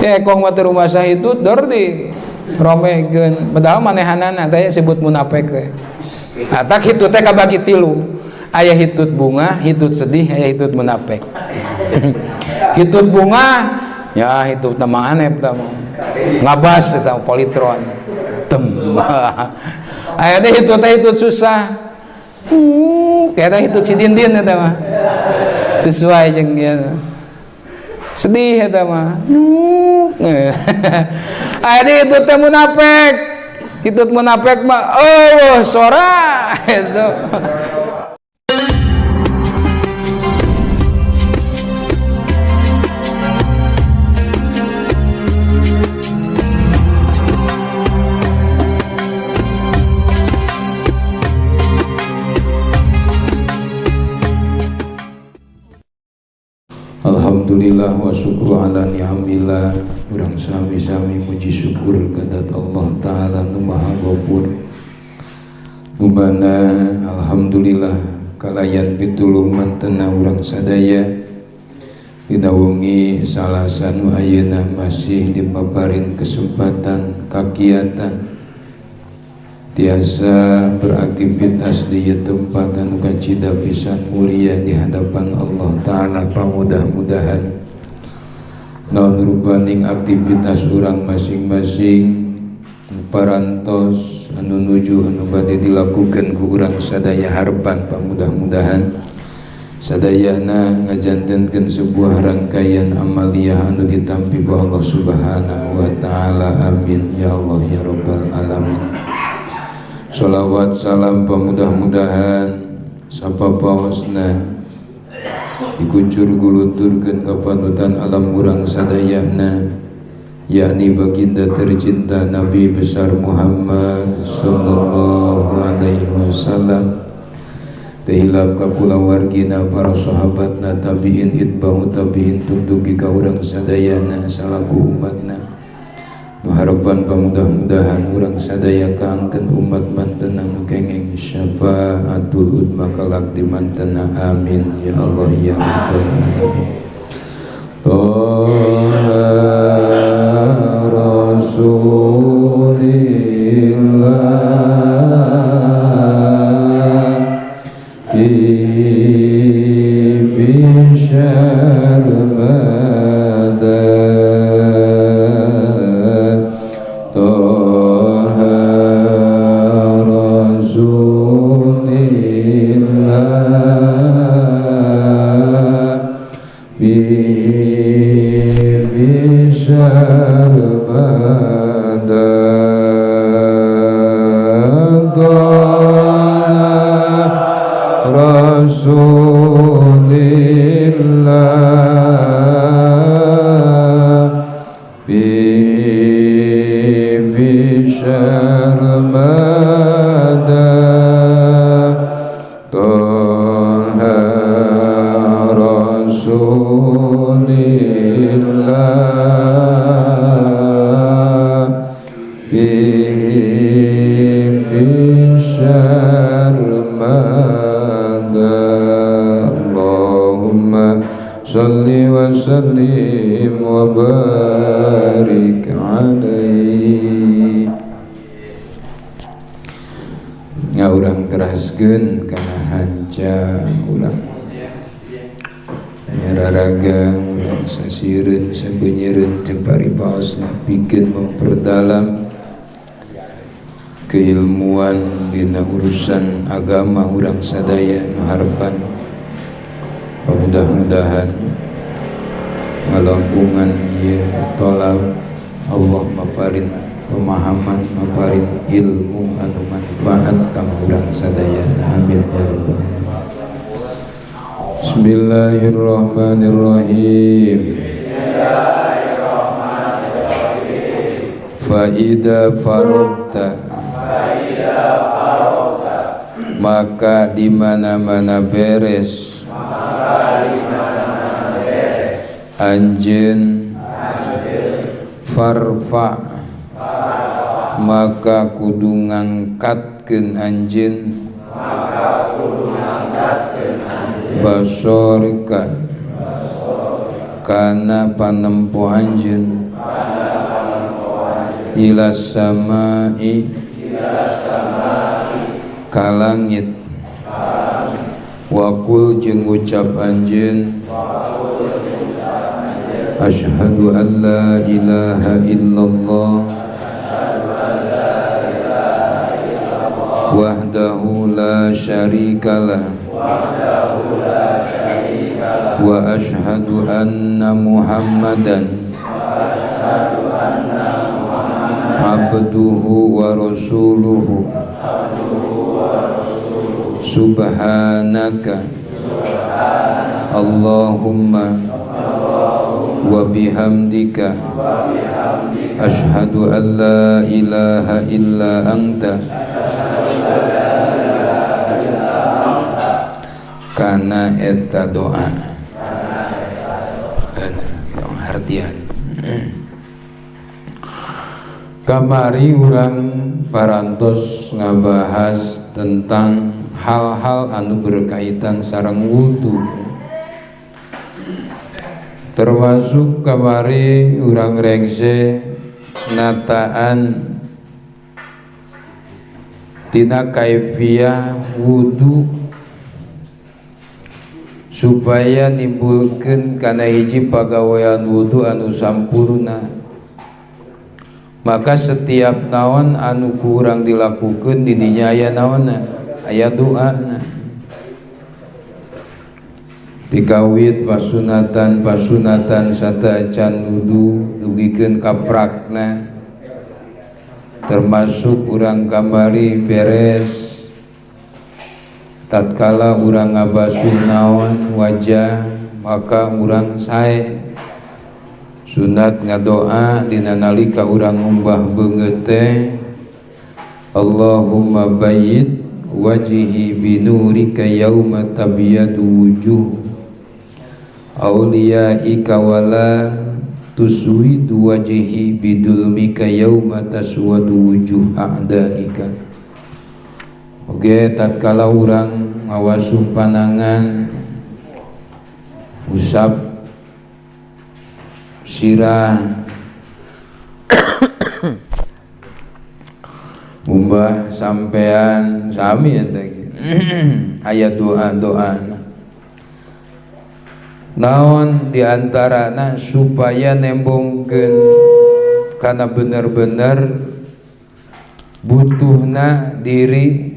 ekong mah teu rumasa hitut dor di romekeun padahal manehanana teh disebut munafik teh. Tak hitut teh kabagi tilu. Aya hitut bunga, hitut sedih, aya hitut munafik. Hitut bunga ya hitut nama aneh tah ngabas eta politron. Aya teh hitut susah. Kayak hitut si Dindin eta mah. Sesuai jeung ieu. Sedih eta mah. Aya teh hitut teh munafik. Hitut munafik mah sora itu. Alhamdulillah wa syukru ala ni'amillah. Urang sami-sami muji syukur kedat Allah Ta'ala nu maha ghafur. Mubana alhamdulillah kalayan pitulung mantena urang sadaya dinaungi salasa nu ayeuna masih dipaparin kesempatan kakiatan tiasa beraktivitas di tempat anu kacida pisan mulia di hadapan Allah Ta'ala. Mudah-mudahan naon rupaning aktivitas urang masing-masing parantos anu nuju anu bade dilakukeun ku urang sadaya harapan pamudah-mudahan sadayana ngajantenkeun sebuah rangkaian amaliyah anu ditampi ku Allah Subhanahu wa Ta'ala. Amin ya Allah ya rabbal alamin. Sholawat salam pamudah-mudahan sapapaosna dikucur guluturkeun ka panutan alam urang sadayana yakni baginda tercinta Nabi besar Muhammad sallallahu alaihi wasallam tehilap ka kulawargina para sahabatna tabiin itba'u tabiin tungtugi ka urang sadayana salaku umatna. Harapan pamudah-mudahan urang sadaya kaangkeun umat mantena nu kengeng syafaatul udma kalak di mantena. Amin ya Allah ya Rabbal alamin. Rasulillah bishar urang teraskeun kana hanca urang nyararaga urang sasireun sabeunyereun jeung paripaosna pikeun memperdalam keilmuan dina urusan agama urang sadaya nu harepan. Mudah-mudahan ngalangkungan ieu tolab Allah maparin pemahaman, maparin ilmu anu manfaat ka urang sadaya. Amin ya rabbal alamin. Bismillahirrahmanirrahim. Fa idza faragta maka di mana-mana beres anjeun farfa maka kudu ngangkatkeun anjeun basorika kana panempo anjeun ilas samai ka langit wakul jeung ucap anjeun asyhadu an la ilaha illallah wahdahu la syarikalah wa asyhadu anna muhammadan abduhu wa rasuluhu subhanaka Allahumma wa bihamdika asyhadu an la ilaha illa anta kana eta doa yang hartian kamari urang parantos ngabahas tentang hal-hal anu berkaitan sareng wudu, termasuk kamari urang rengse nataan tina kaifiyah wudu supaya nimbulkeun kana hiji pagawean wudu anu sampurna. Maka setiap naon anu kurang dilakukeun di dinya aya naonna, aya doana. Dikawit pasunatan sarta can wudu dugikeun ka prakna, termasuk urang kamari beres tatkala urang ngabasuh naon wajah maka urang sae sunat ngadoa dina nalika urang ngumbah beungeut teh Allahumma bayyid wajhi binurika yauma tabyadu wujuh auliyaika wala tuswidu wajhi bidulmika yauma taswadu wujuh a'daika. Oke, tatkala urang ngawasuh panangan usap sirah mumbah sampean sami eta ge aya doa-doa naon diantarana supaya nembongkeun kana bener-bener butuhna diri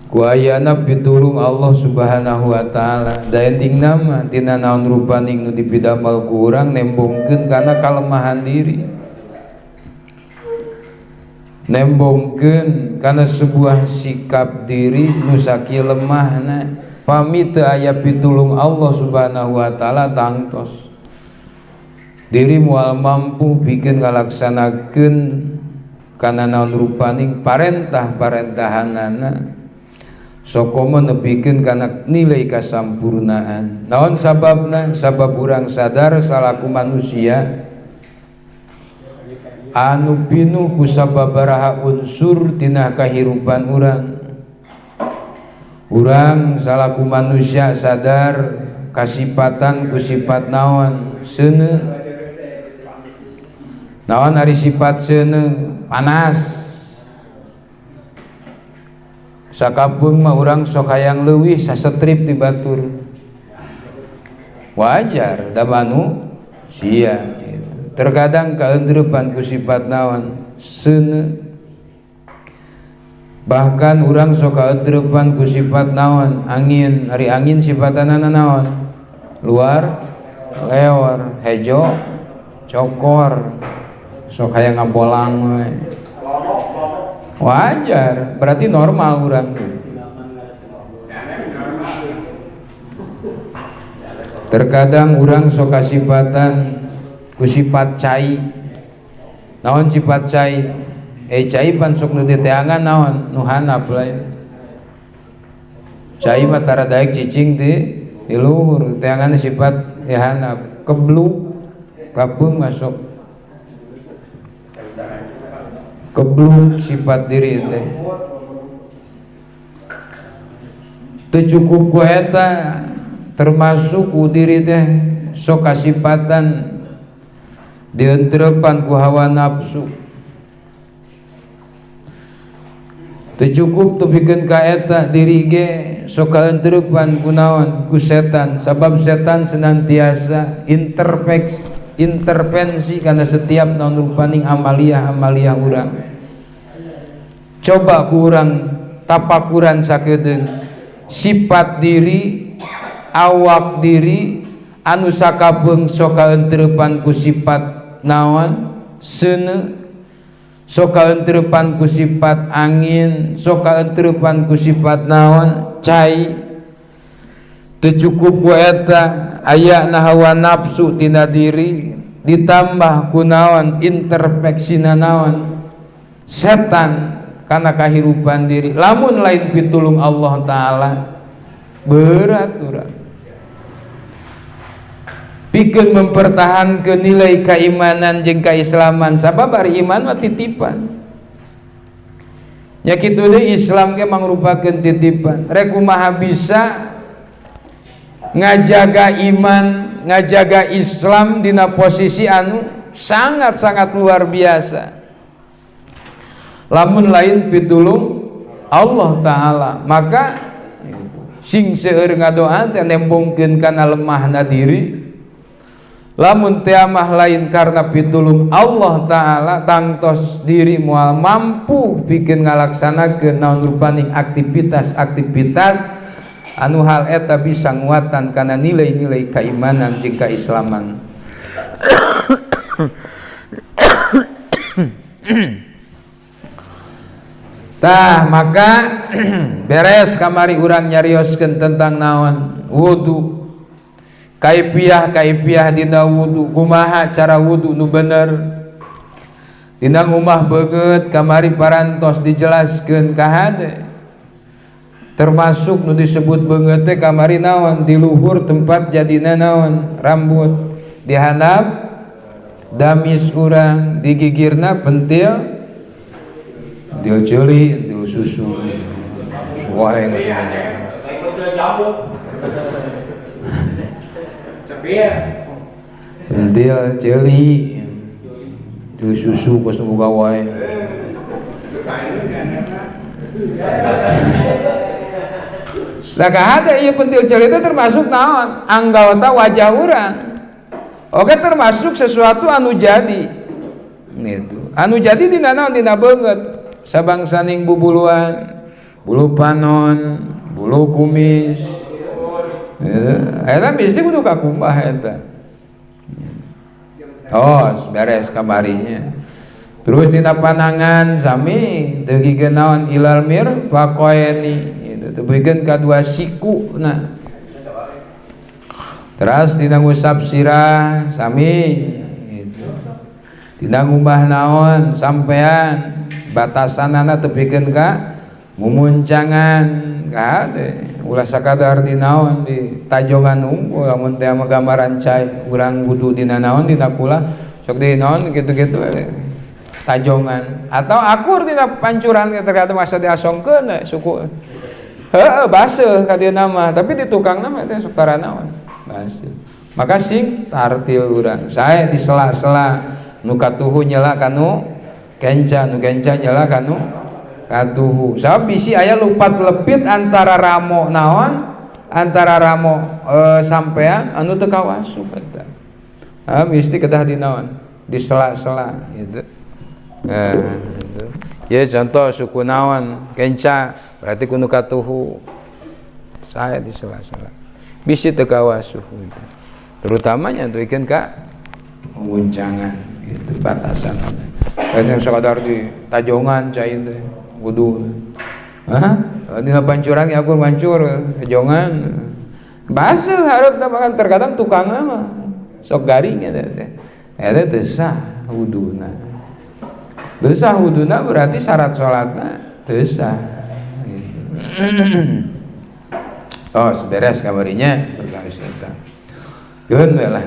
ku ayana pitulung Allah subhanahu wa ta'ala da ending nama tina naon rupaning nu dipidamal ku urang nembongkeun kana kalemahan diri, nembongkeun kana sebuah sikap diri nu sakieu lemahna pami teu aya pitulung Allah subhanahu wa ta'ala tangtos diri moal mampu pikeun ngalaksanakeun kana naon rupaning parentah-parentahanana sokoma nepikeun kana nilai kasampurnaan. Naon sababna? Sabab urang sadar salaku manusia anu pinuh ku sababaraha unsur tina kahirupan urang. Urang salaku manusia sadar kasipatan ku sifat naon? Seuneu. Naon ari sifat seuneu? Panas. Sakapeung mah urang sok hayang leuwih sasetrip ti batur. Wajar da manusia gitu. Terkadang kaendreupan ku sifat naon? Seuneu. Bahkan urang sok kaendreupan ku sifat naon? Angin, ari angin sifatanana naon? Luar leor, hejo, cokor. Sok hayang ngabolang we. Wajar, berarti normal urang. Terkadang urang sok kasifatan ku sifat cai. Naon sifat cai? Cai pan sok nu diteangan naon? Nu handap lain. Cai mah tara daek cicing ti luhur, teangan sifat handap. Kebluk kapeung masuk kebluk sifat diri teh teu cukup ku eta termasuk ku diri teh sok kasipatan dientrepan ku hawa nafsu. Teu cukup tepikeun ka eta diri ge sok kaentrepan ku naon, ku setan, sabab setan senantiasa intervensi karena setiap naon rupaning amalia urang. Coba ku urang tapakuran sakedeung sifat diri, awak diri anu sakapeung sok kaentrepan ku sifat naon seuneu, sok kaentrepan ku sifat angin, sok kaentrepan ku sifat naon cai. Teu cukup ku eta aya na hawa nafsu tina diri ditambah ku naon interpeksina naon setan kana kahirupan diri. Lamun lain pitulung Allah taala berat urang pikeun mempertahankeun nilai keimanan jeung kaislaman, sabab ari iman mah titipan. Nya kitu deui Islam ge mangrupakeun titipan. Rek kumaha bisa ngajaga iman, ngajaga Islam dina posisi anu sangat-sangat luar biasa. Lamun lain pitulung Allah taala, maka sing seueur ngadoa teh nembongkeun kana lemahna diri. Lamun teu mah lain karena pitulung Allah taala, tangtos diri moal mampu pikeun ngalaksanakeun naon rupaning aktivitas-aktivitas anu hal eta bisa nguatan kana nilai-nilai keimanan jeung kaislaman. Tah maka beres kamari urang nyarioskeun tentang naon wudu, kaifiah dina wudu, kumaha cara wudu nu bener. Dina ngumah beungeut kamari parantos dijelaskeun ka hade. Termasuk nu disebut beungeut teh kamari naon di luhur tempat jadina naon rambut, di handap damis urang, di gigirna pentil, pentil ceuli, pentil susu. Wae geus pentil ceuli, pentil susu geus boga wae. Lah kahade ieu pentil ceuli teh termasuk naon? Anggota wajah urang. Oke, termasuk sesuatu anu jadi. Gitu. Anu jadi dina naon? Dina beungeut. Sabangsaning bubuluan, bulu panon, bulu kumis. Eta mesti kudu kakumbah eta. Oh, beres kamarinya. Terus dina panangan sami teu gikeun naon ilal mir faqoeni. Tebikeun kadua siku na. Terus dina ngusap sirah sami gitu. Dina ngubah naon sampean batasanana tebikeun ka mumuncangan ka hade. Ulah sakadar di naon di tajongan unggul lamun teh mah gambaran cai urang wudu dina naon dina kula sok di naon kitu-kitu tajongan atau akur dina pancuran terkadang masa diasongkeun suku. Heeh, baseuh ka dieu nama, tapi di tukang nama teh sukara naon? Baseuh. Maka sing tartil urang. Sae di sela-sela nu katuhu nyela kanu kenca, nu kenca nyela kanu katuhu. Sabab bisi aya lupat lepit antara ramo naon? Antara ramo sampean anu teu kawasup eta. Mesti kedah di naon? Di sela-sela gitu. Gitu. Ya contoh suku naon kenca berarti kudu katuhu saya di sela-sela bisi teu kawasuh gitu. Terutamanya untuk ikan ka muncangan itu batasan yang sekadar di tajongan cain teh wudu dina pancuran aku mancur tajongan baseuh hareup makan terkadang tukangna mah sok garing eta teh teu sah wuduna. Teu sah wuduna berarti syarat salatna teu sah. Oh, beres kamarinya berkais eta. Geun we lah.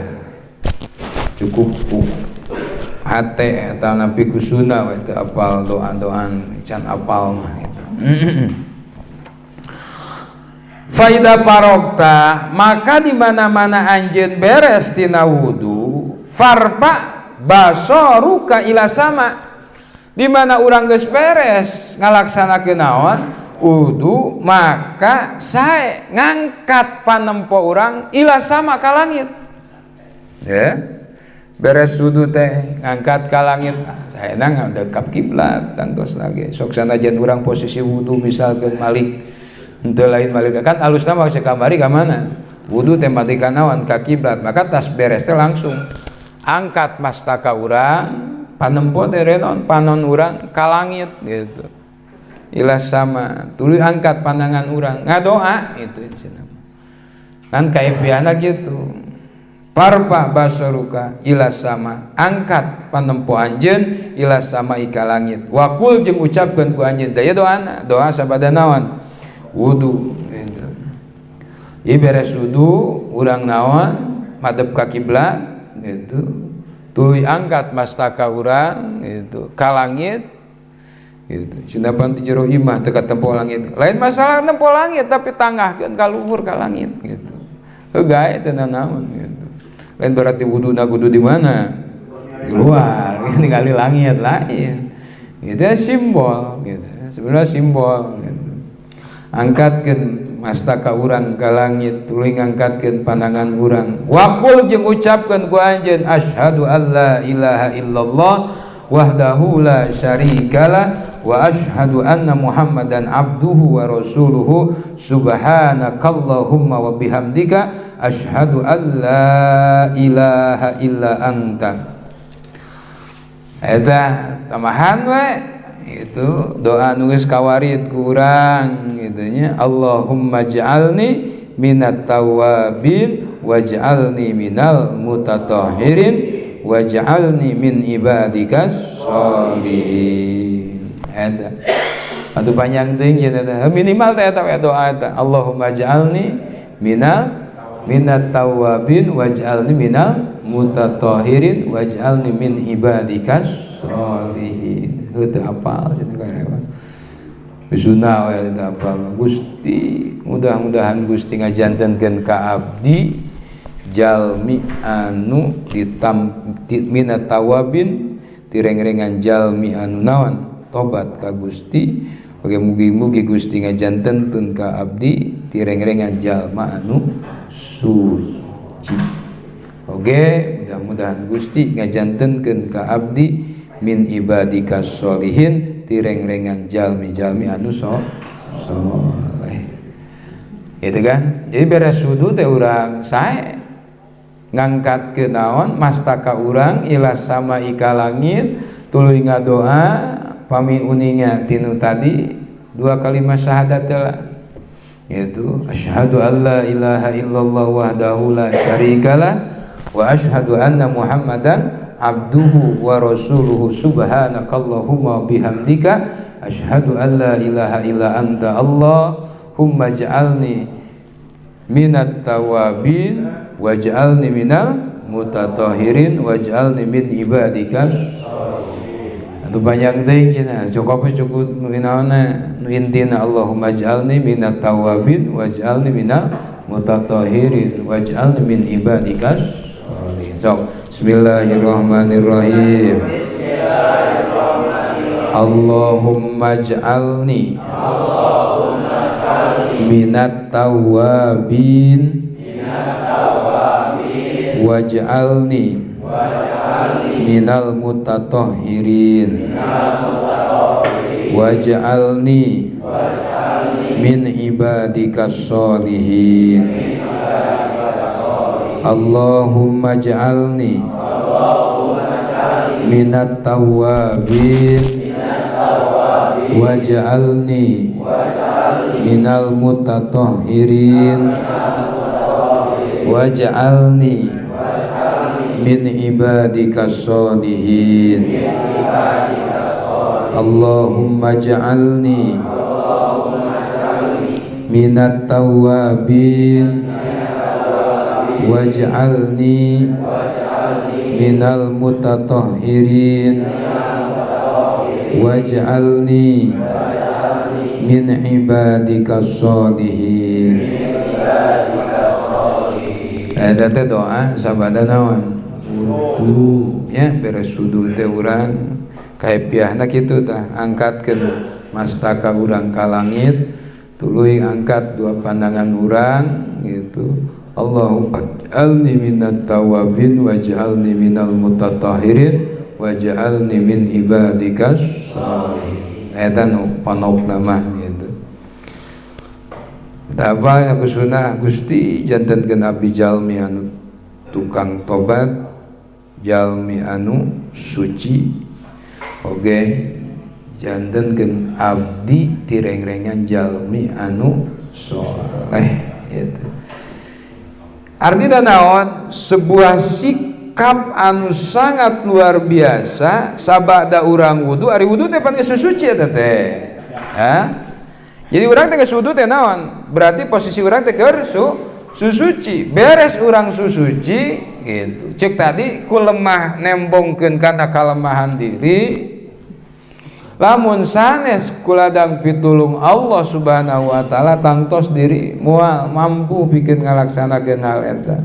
Cukup ku hate eta napi kusuna we teu apal doa-doaan can apal mah gitu. Faida parokta, maka di mana-mana anjeun beres tina wudu, farpa basoruka ila sama. Di mana urang geus beres ngalaksanakeun naon? Wudu, maka sae ngangkat panempo urang ila sama ka langit. Ya. Beres wudu teh ngangkat ka langit, saena ngadekap kiblat tangtos lagi. Sok sanajan urang posisi wudu misalkeun malik henteu lain balik kan alusna mah kamari ka mana? Wudu teh mati ka naon? Ka kiblat. Maka tas beres teh langsung angkat mastaka urang, panempo teh renon panon urang ka langit gitu. Ila sama, tuluy angkat pandangan urang, ngadoa itu cenah. Kan kaifiahna gitu. Parpa basaruka ila sama, angkat panempo anjeun ila sama ika langit. Wakul jeung ucapkeun ku anjeun daya doana, doa sabada naon? Wudu gitu. Ieu beres wudu urang naon madep ka kiblat gitu, tuluy angkat mastaka urang gitu ka langit gitu. Cindapan di jero imah teu ka tempo langit, lain masalah tempo langit tapi tangahkeun ka luhur ka langit gitu, heugae teu naon gitu. Lain berarti wuduna kudu di mana? Di luar, ningali langit lain gitu, simbol gitu, sebenarnya simbol gitu. Angkatkeun mastaka urang ka langit, tuluy ngangkatkeun pandangan urang. Waqul jeung ucapkeun ku anjeun asyhadu alla ilaha illallah wahdahu la syarikalah wa asyhadu anna muhammadan abduhu wa rasuluhu subhanakallahumma wa bihamdika asyhadu alla ilaha illa anta. Eta tamahan we itu doa nulis kawarid kurang gitunya. Allahumma ja'alni minat tawabin waj'alni minal mutatahhirin waj'alni min ibadikas sholihin. Ada atuh panjang teuing cenah minimal teh eta doa eta. Allahumma ja'alni minat tawabin waj'alni minal mutatahhirin waj'alni min ibadikas sholihin. Heuh apal cenah karyawan. Sunah we teu apal. Gusti, mudah-mudahan Gusti ngajantenkeun ka abdi jalmi anu minat tawabin tireng-rengan jalmi anu naon tobat ka Gusti. Oge mugi-mugi Gusti ngajantenkeun ka abdi tireng-rengan jalma anu suci. Oge mudah-mudahan Gusti ngajantenkeun ka abdi min ibadikas sholihin tireng-rengan jalmi-jalmi anu soleh. Gitu kan? Jadi beres wudu teh urang sae ngangkat ke naon mastaka urang ila sama ika langit, tuluy ngadoa pami uninga tinu tadi dua kalimat syahadat lah. Yaitu asyhadu alla ilaha illallah wahdahu la syarikalah wa asyhadu anna muhammadan abduhu wa rasuluhu subhanakallahumma bihamdika asyhadu an la ilaha illa anta Allahumma ja'alni minat tawabin waj'alni minal mutatahhirin waj'alni min ibadikas. Atuh panjang teuing cenah cukup nu inaona nu intina Allahumma ja'alni minat tawabin waj'alni minal mutatahhirin waj'alni min ibadikas. Sok Bismillahirrahmanirrahim. Allahumma ja'alni minat tawabin waj'alni minal mutatahhirin waj'alni min ibadikas sholihin. Allahumma ja'alni minat tawabin waj'alni minal mutatahhirin waj'alni min ibadikas sholihin. Allahumma ja'alni minat tawabin waj'alni minal mutatahhirin waj'alni min ibadikas sholihin. Eta teh doa sabada naon? Wudu nya beres wudu teh urang kaepiahna kitu tah angkatkeun mastaka urang ka langit tuluy angkat dua pandangan urang gitu. Allahumma ij'alni minat tawabin waj'alni minal mutatahhirin waj'alni min ibadikas sholihin. Eta nu panokna mah gitu. Apa aku sunah Gusti jantenkeun abdi jalmi anu tukang tobat, jalmi anu suci, oge jantenkeun abdi tireng-rengan jalmi anu soleh gitu. Artinya naon? Sebuah sikap anu sangat luar biasa sabada urang wudu, ari wudu teh pan geus suci eta teh. Jadi urang teh geus wudu teh naon? Berarti posisi urang teh keur susuci. Beres urang susuci gitu. Cek tadi ku lemah nembongkeun kana kalemahan diri. Lamun sanes kuladang pitulung Allah Subhanahu wa taala tangtos diri moal mampu bikin ngalaksanakeun hal eta.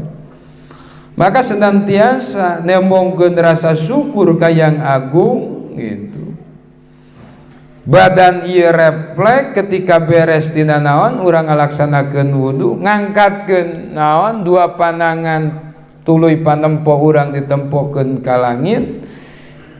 Maka senantiasa nembongkeun rasa syukur ka Yang Agung gitu. Badan ieu refleks ketika beres tina naon urang ngalaksanakeun wudu ngangkatkeun naon dua pandangan tuluy panempo urang ditempokeun ka langit.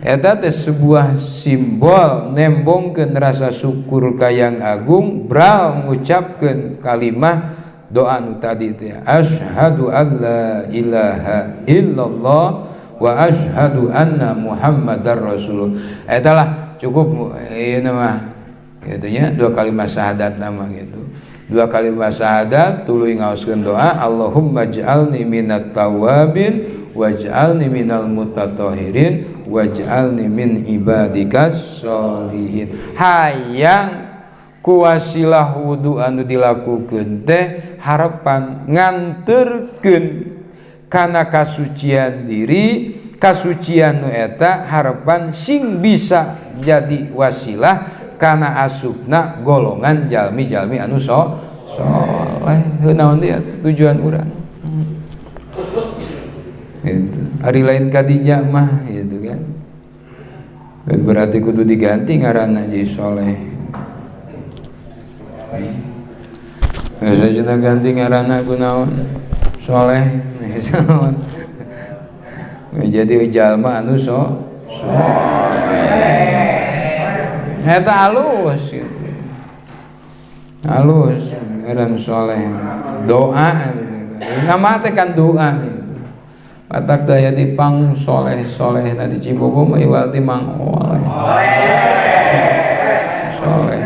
Eta teh sebuah simbol nembongkeun rasa syukur ka Yang Agung bral ngucapkeun kalimah doa nu tadi teh asyhadu alla ilaha illallah wa asyhadu anna muhammadar rasulullah. Eta lah cukup ieu mah kitu nya dua kalimat syahadat nama gitu. Dua kalimat syahadat tuluy ngaoskeun doa Allahumma ij'alni minat tawabin waj'alni minal mutatahhirin waj'alni min ibadikas sholihin. Hayang kuwasilah wudu anu dilakukeun teh harapan nganterkeun kana kasucian diri, kasucian nu eta harapan sing bisa jadi wasilah kana asupna golongan jalmi-jalmi anu soleh. Naon dia tujuan urang gitu. Hari lain kadija mah gitu kan. Berarti kudu diganti ngaranna jadi soleh. Sajeuna ganti ngaranna kunaon? Soleh. Jadi jalma anu soleh. Eta halus gitu. Halus ngaran soleh. Doa nama teh kan doa. Patak daya dipang soleh na di Cibogo mah iwal ti mang oleh. Soleh.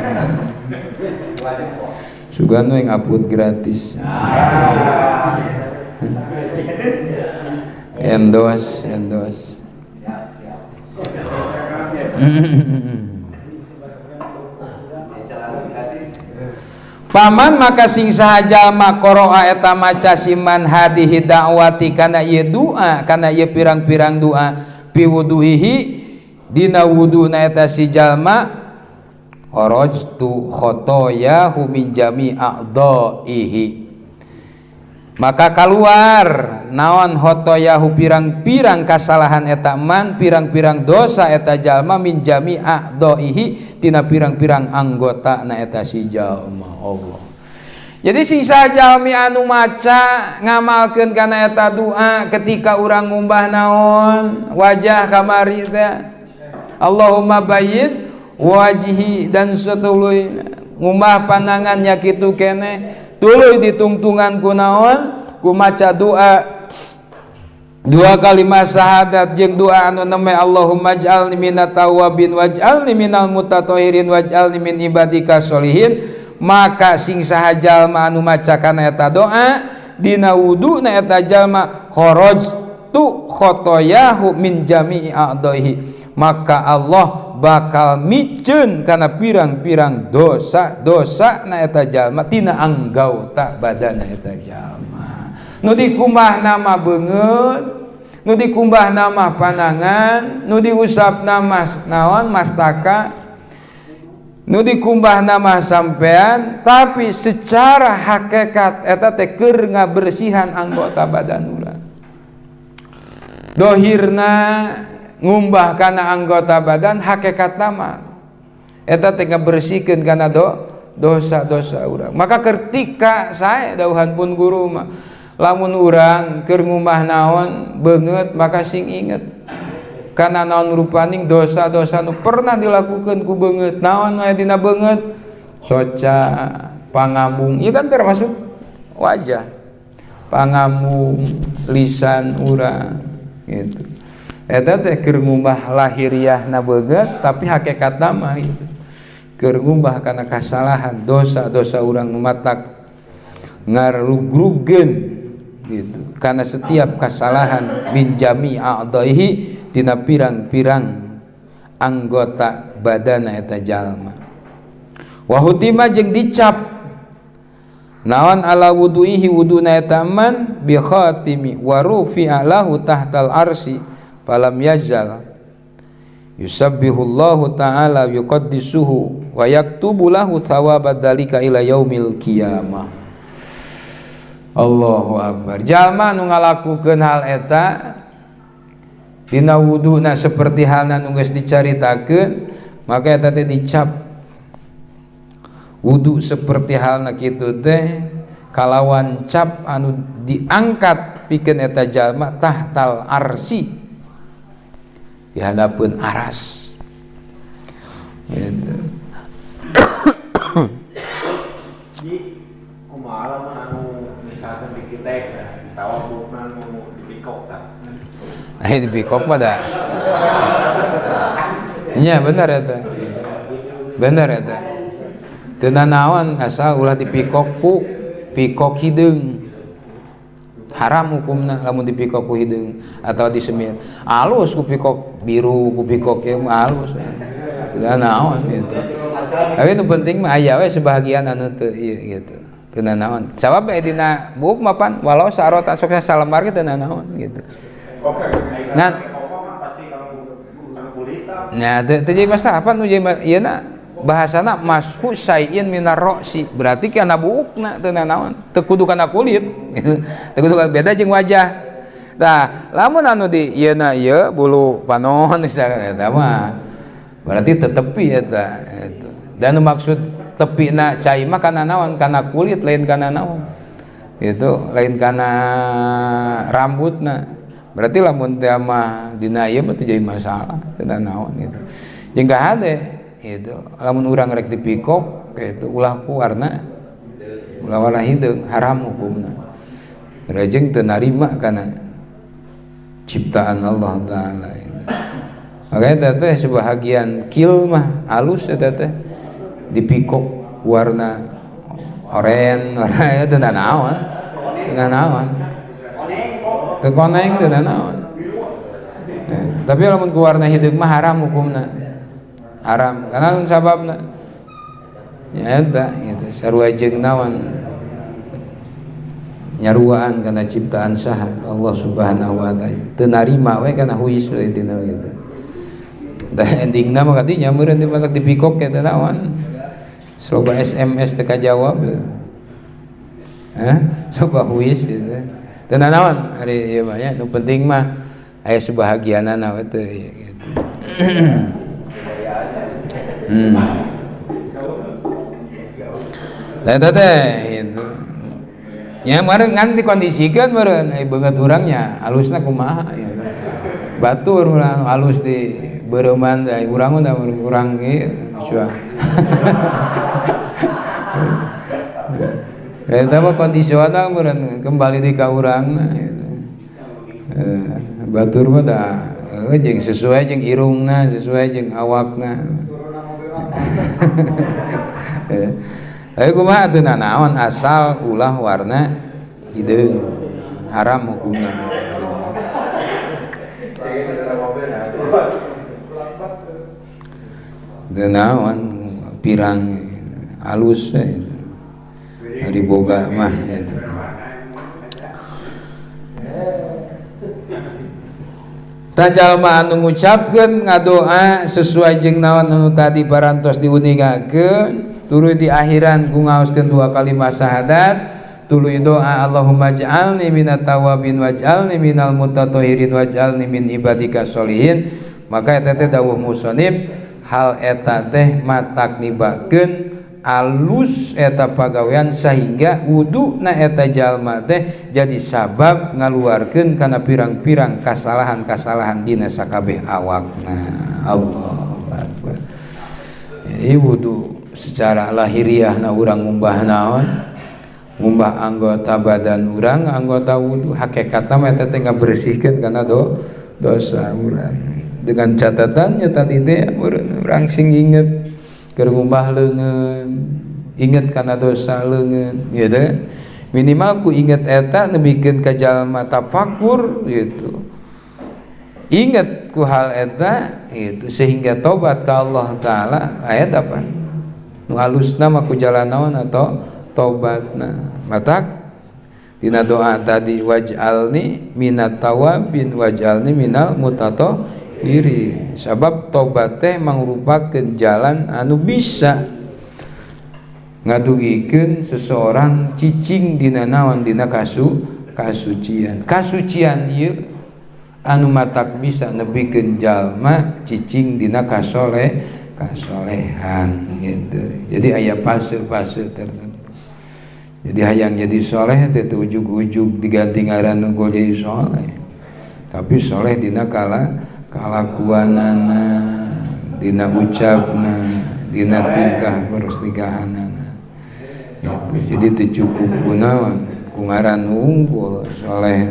Sugan we ngaput gratis. Endos. Paman maka sing saha jalma qara'a eta maca siman hadihi da'wati kana ieu doa kana ieu pirang-pirang doa fi wuduhihi dina wuduna eta si jalma kharajtu khotoyahu min jami' a'dha'ihi maka keluar naon khotoyahu pirang-pirang kasalahan eta man pirang-pirang dosa eta jalma min jami' a'dha'ihi tina pirang-pirang anggota na eta si jalma Allah. Jadi sisa jalmi anu maca ngamalkeun kana eta doa ketika urang ngumbah naon wajah kamari teh Allahumma bayyid wajhi dan satuluy ngumbah pandangannya kitu keneh tuluy ditungtungan ku naon ku maca doa dua kalimat syahadat jeung doa anu neme Allahumma ij'alni minat tawabin waj'alni minal mutatahhirin waj'alni min ibadika sholihin. Maka sing saha jalma anu maca kana eta doa dina wudu na eta jalma kharajtu khotoyahu min jami'i a'dha'ihi maka Allah bakal miceun kana pirang-pirang dosa na eta jalma tina anggota badan eta jalma nu dikumbah nama beungeut nu dikumbah nama pandangan nu diusap nama naon mastaka nu dikumbahna mah sampean, tapi secara hakikat eta teh keur ngabersihan anggota badan urang. Dohirna ngumbah kana anggota badan, hakikat nama eta teh ngabersihkeun kana dosa-dosa urang. Maka ketika saya dauhan pun guru mah, lamun urang keur ngumbah naon beungeut, maka sing inget kana naon rupaning dosa-dosa nu pernah dilakukan ku beungeut. Naon aya dina beungeut? Soca, pangambung, ieu kan termasuk wajah. Pangambung, lisan urang gitu. Eta teh keur ngumbah lahiriahna beungeut, tapi hakikatna mah gitu. Keur ngumbah kana kasalahan, dosa-dosa urang nu matak ngarugrugkeun gitu. Karena setiap kesalahan min jami a'daihi tina pirang-pirang anggota badana eta jalma. Wa hutima jeung dicap naon ala wudu'ihi wuduna eta man bi khatimi wa rufi'a lahu tahtal arsy falam yazal yusabbihullahu ta'ala yuqaddisuhu wa yaktubu lahu thawabad dzalika ila yaumil qiyamah. Allahu akbar. Jalma nu ngalakukeun hal eta dina wuduna seperti halna nu geus dicaritakeun, maka eta teh dicap wudu seperti halna kitu teh kalawan cap anu diangkat pikeun eta jalma tahtal arsy di hadapeun aras gitu. Kumaha lamun anu misalkan bikin teh tawafna nu dipikok tah. Di pikok mah dah. Iya benar eta. Benar eta. Teu nanaon asal ulah dipikok ku pikok hideung. Haram hukumna lamun dipikok ku hideung atau disemir. Alus ku pikok biru ku pikok ieu mah alus. Teu nanaon gitu. Tapi nu penting mah aya we sebahagian anu teu ieu gitu. Teu nanaon. Sabab aya dina buuk mah pan walau sarota sok salembar teu nanaon gitu. Nah, nah, jadi masalah apa nu jadi ieu na bahasana mashu syai'in minar ra'si, berarti kana buukna teu nanaon, teu kudu kana kulit. Teu kudu beda jeung wajah. Tah, lamun anu di ieu na ieu bulu panon misalkan eta mah berarti teu tepi eta eta. Dan maksud tepina cai mah kana naon? Kana kulit lain kana naon. Itu lain kana rambutna. Berarti lamun teh mah dina ieu mah teu jadi masalah, teu naon gitu. Jeung ka hade itu lamun urang rek dipikok kitu ulah ku warna hideung haram hukumna. Rajeng teu narima kana ciptaan Allah taala. Maka eta teh sebahagian kil mah alus eta teh dipikok warna oren, warna teu naon. Teu naon. Teu koneng teu naon. Tapi lamun ku warna hideung mah haram hukumna. Haram karena sababna ya eta gitu sarua jeung naon nyaruaan kana ciptaan saha Allah Subhanahu wa taala. Teu narima we kana huis we dina gitu. Da endingna mah kadinya meureun dimatak dipikok ke teh naon. Coba SMS teu kajawab. Coba huis gitu. Teu naon ari ieu mah ya nu penting mah aya sebahagianana we teh gitu. Eta teh itu. Ya meureun ngan dikondisikeun meureun ai beungeut urangnya alusna kumaha ya. Batur urang alus di beureumman teh urang mah urang ieu suah. Eta mah kondisional meureun kembali di ka urangna gitu. Batur mah da jeung sesuai jeung irungna, sesuai jeung awakna. Ayo kumaha teu nanaon asal ulah warna hideung haram hukumna. Teu naon pirang alus ari boga mah eta. jalma anu ngucapkeun ngadoa sesuai jeung naon anu tadi parantos diuningakeun tuluy di akhiran ku ngaoskeun dua kalimat syahadat tuluy doa Allahumma ij'alni minat tawabin waj'alni minal mutatahhirin waj'alni min ibadika sholihin. Maka eta teh dawuh musannif hal eta teh matak nibakeun alus eta pagawean sehingga wuduna eta jalma teh jadi sabab ngaluarkeun kana pirang-pirang kasalahan-kasalahan dina sakabeh awakna. Allahu akbar. Jadi wudu secara lahiriahna urang ngumbah naon? Ngumbah anggota badan urang, anggota wudu. Hakikatna mah eta teh ngabersihkeun kana dosa urang. Dengan catatannya tadi teh urang sing inget keur ngumbah leungeun, inget kana dosa leungeun, gitu. Minimal ku inget eta nemikeun ka jalma tafakur gitu. Inget ku hal eta gitu sehingga tobat ka Allah taala aya apa? Nu halusna mah ku jalan naon atau tobatna. Matak dina doa tadi waj'alni minat tawabin waj'alni minal mutatahhirin. Sabab tobat teh mangrupakeun jalan anu bisa ngadugikeun seseorang cicing dina naon dina kasucian. Kasucian ieu anu matak bisa nebikeun jalma cicing dina kasolehan gitu. Jadi aya fase-fase tertentu. Jadi hayang jadi soleh teh teu ujug-ujug diganti ngaran nunggu jadi soleh. Tapi soleh dina kalakuanana, dina ucapna, dina tingkah perselingkahanana. Gitu. Jadi teu cukup kunaon ku ngaran unggul soleh.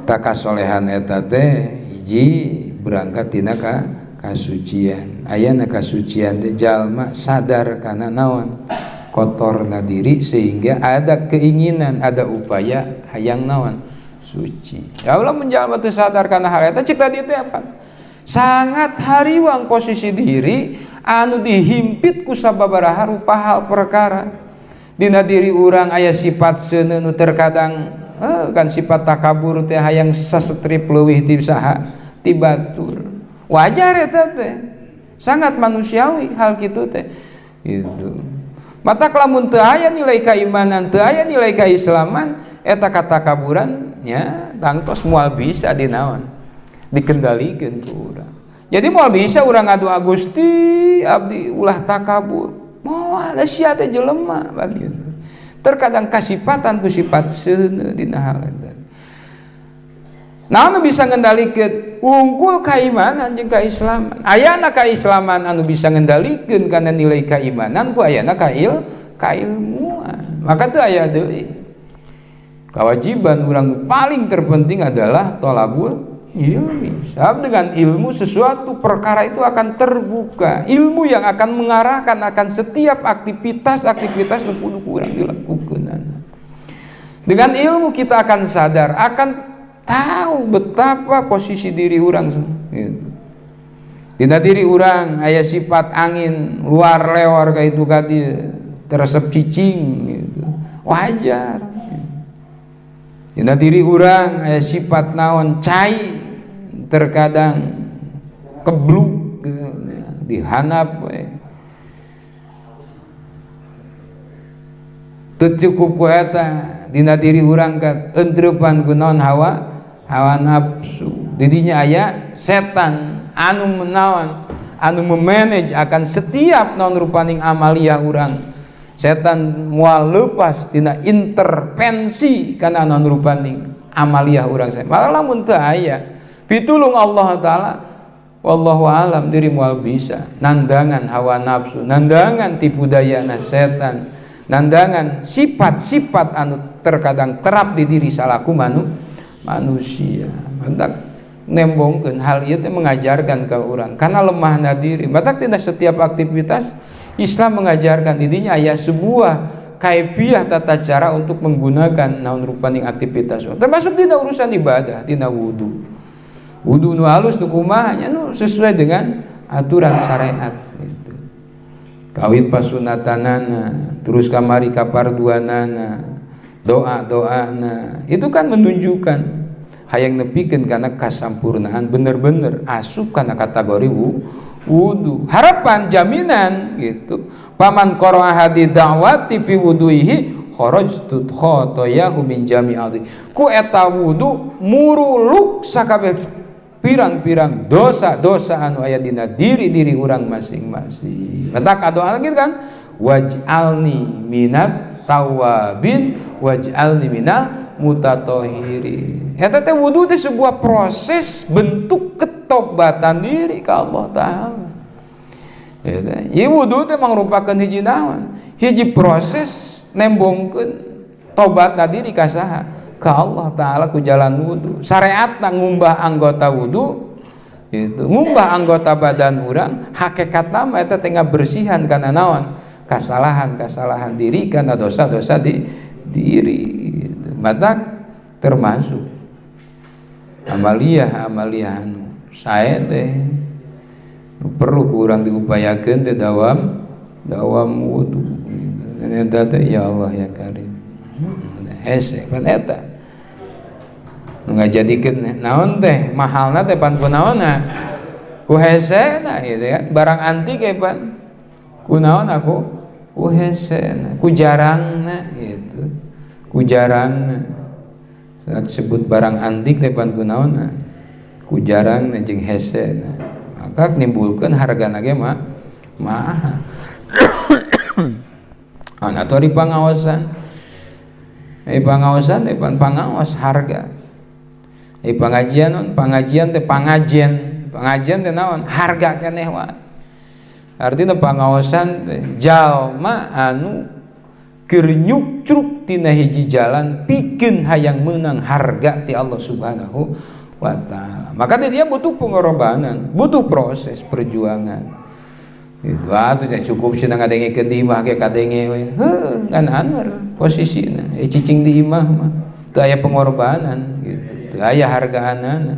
Tak kasolehan eta teh hiji berangkat tina kasucian. Ayana kasucian teh jalma sadar kana naon kotorna diri sehingga ada keinginan, ada upaya hayang naon suci. Ya Allah menjalma teu sadar kana hal eta cik tadi teh apa? Sangat hariwang posisi diri anu dihimpit ku sababaraha rupa hal perkara. Dina diri urang aya sifat seuneu nu terkadang kan sifat takabur teh hayang sasetrip leuwih ti saha ti batur. Wajar eta teh. Sangat manusiawi hal kitu teh. Gitu. Mata lamun teu aya nilai keimanan, teu aya nilai keislaman, eta katakaburan nya tangtos moal bisa dinaon? Dikendalikeun ku urang. Jadi moal bisa urang ngadu Gusti abdi ulah takabur. Moal sia teh jelema begitu. Terkadang kasifatan ku sifat seuneu dina hal eta. Naon bisa ngendalikeun unggul keimanan jeung keislaman. Ayana keislaman anu bisa ngendalikeun kana nilai keimanan ku ayana kailmuan. Maka teu aya deui. Kewajiban urang paling terpenting adalah thalabul ilmi. Sebab dengan ilmu sesuatu perkara itu akan terbuka. Ilmu yang akan mengarahkan akan setiap aktivitas nu kudu urang dilakukeun. Dengan ilmu kita akan sadar, akan tahu betapa posisi diri orang gitu. Dina diri orang aya sifat angin luar lewar ka itu ka dieu teresep cicing gitu. Wajar. Dina diri orang aya sifat naon cai terkadang kebluk dihanap we. Teu cukup ku eta dina diri urang ka entrepan ku naon hawa nafsu. Didinya aya setan anu menawan anu memanage akan setiap naon rupaning amalia urang. Setan moal leupas tina intervensi kana naon rupaning amalia urang. Malah lamun teu aya pitulung Allah taala wallahu alam diri moal bisa nandangan hawa nafsu, nandangan tipu dayana setan, nandangan sifat-sifat anu terkadang terap di diri salaku manusia. Mantak nembongkeun hal ieu teh mengajarkan ka urang karena lemahna diri. Mantak tina setiap aktivitas Islam mengajarkan didinya aya sebuah kaifiah tata cara untuk menggunakan naon rupaning aktivitas. Termasuk dina urusan ibadah, dina wudu. Wudu nu halus nu kumaha nya nu sesuai dengan aturan syariat gitu. Kawit pasunatanana, terus kamari kaparduanana, doa itu kan menunjukkan hayang nepikeun kana kasampurnaan bener-bener asup kana kategori wudu. Harapan jaminan gitu. Paman qara'a hadi da'wati fi wudu'ihi kharajtu khotoyahu min jami'ati. Ku eta wudu muruluk sakabeh pirang-pirang dosa-dosa anu aya dina diri-diri urang masing-masing. Mata kadoa lagi kan waj'alni minat tawabin waj'alni minal mutatahhirin. Eta teh wudu teh sebuah proses bentuk ketobatan diri ka Allah taala. Eta, ieu wudu teh mangrupakeun hiji naon? Hiji proses nembongkeun tobatna diri ka saha? Ka Allah taala ku jalan wudu. Syariatna ngumbah anggota wudu itu ngumbah anggota badan urang hakikatna mah eta teh ngabersihan kana naon? Kesalahan diri karena dosa-dosa di diri gitu. Mata termasuk amaliyah anu saya teh perlu kurang diupayakan teh dawam wudu gitu. Eta teh ya Allah ya Karim hese kan eta ngajadikeun naon teh mahalna teh pan kunaonna ku hese na gitu kan barang antik pan kunaon aku hese ku jarangna gitu ku jarangna disebut barang antik teh pan kunaon ku jarangna jeung hesena maka nimbulkeun hargana ge mahal ana tori pangaosan teh pangaos harga pengajian teh pengajian teh naon harga keneh wae. Artinya pangaosan teh jalma anu keur nyucruk tina hiji jalan pikeun hayang meunang harga ti Allah Subhanahu wa taala. Maka dia butuh pengorbanan, butuh proses perjuangan. Itu atuh cukup cenah ngadengekeun di imah ge kadenge we. Heuh, ngan anger posisina. Cicing di imah mah teu aya pengorbanan gitu. Teu aya hargaanana.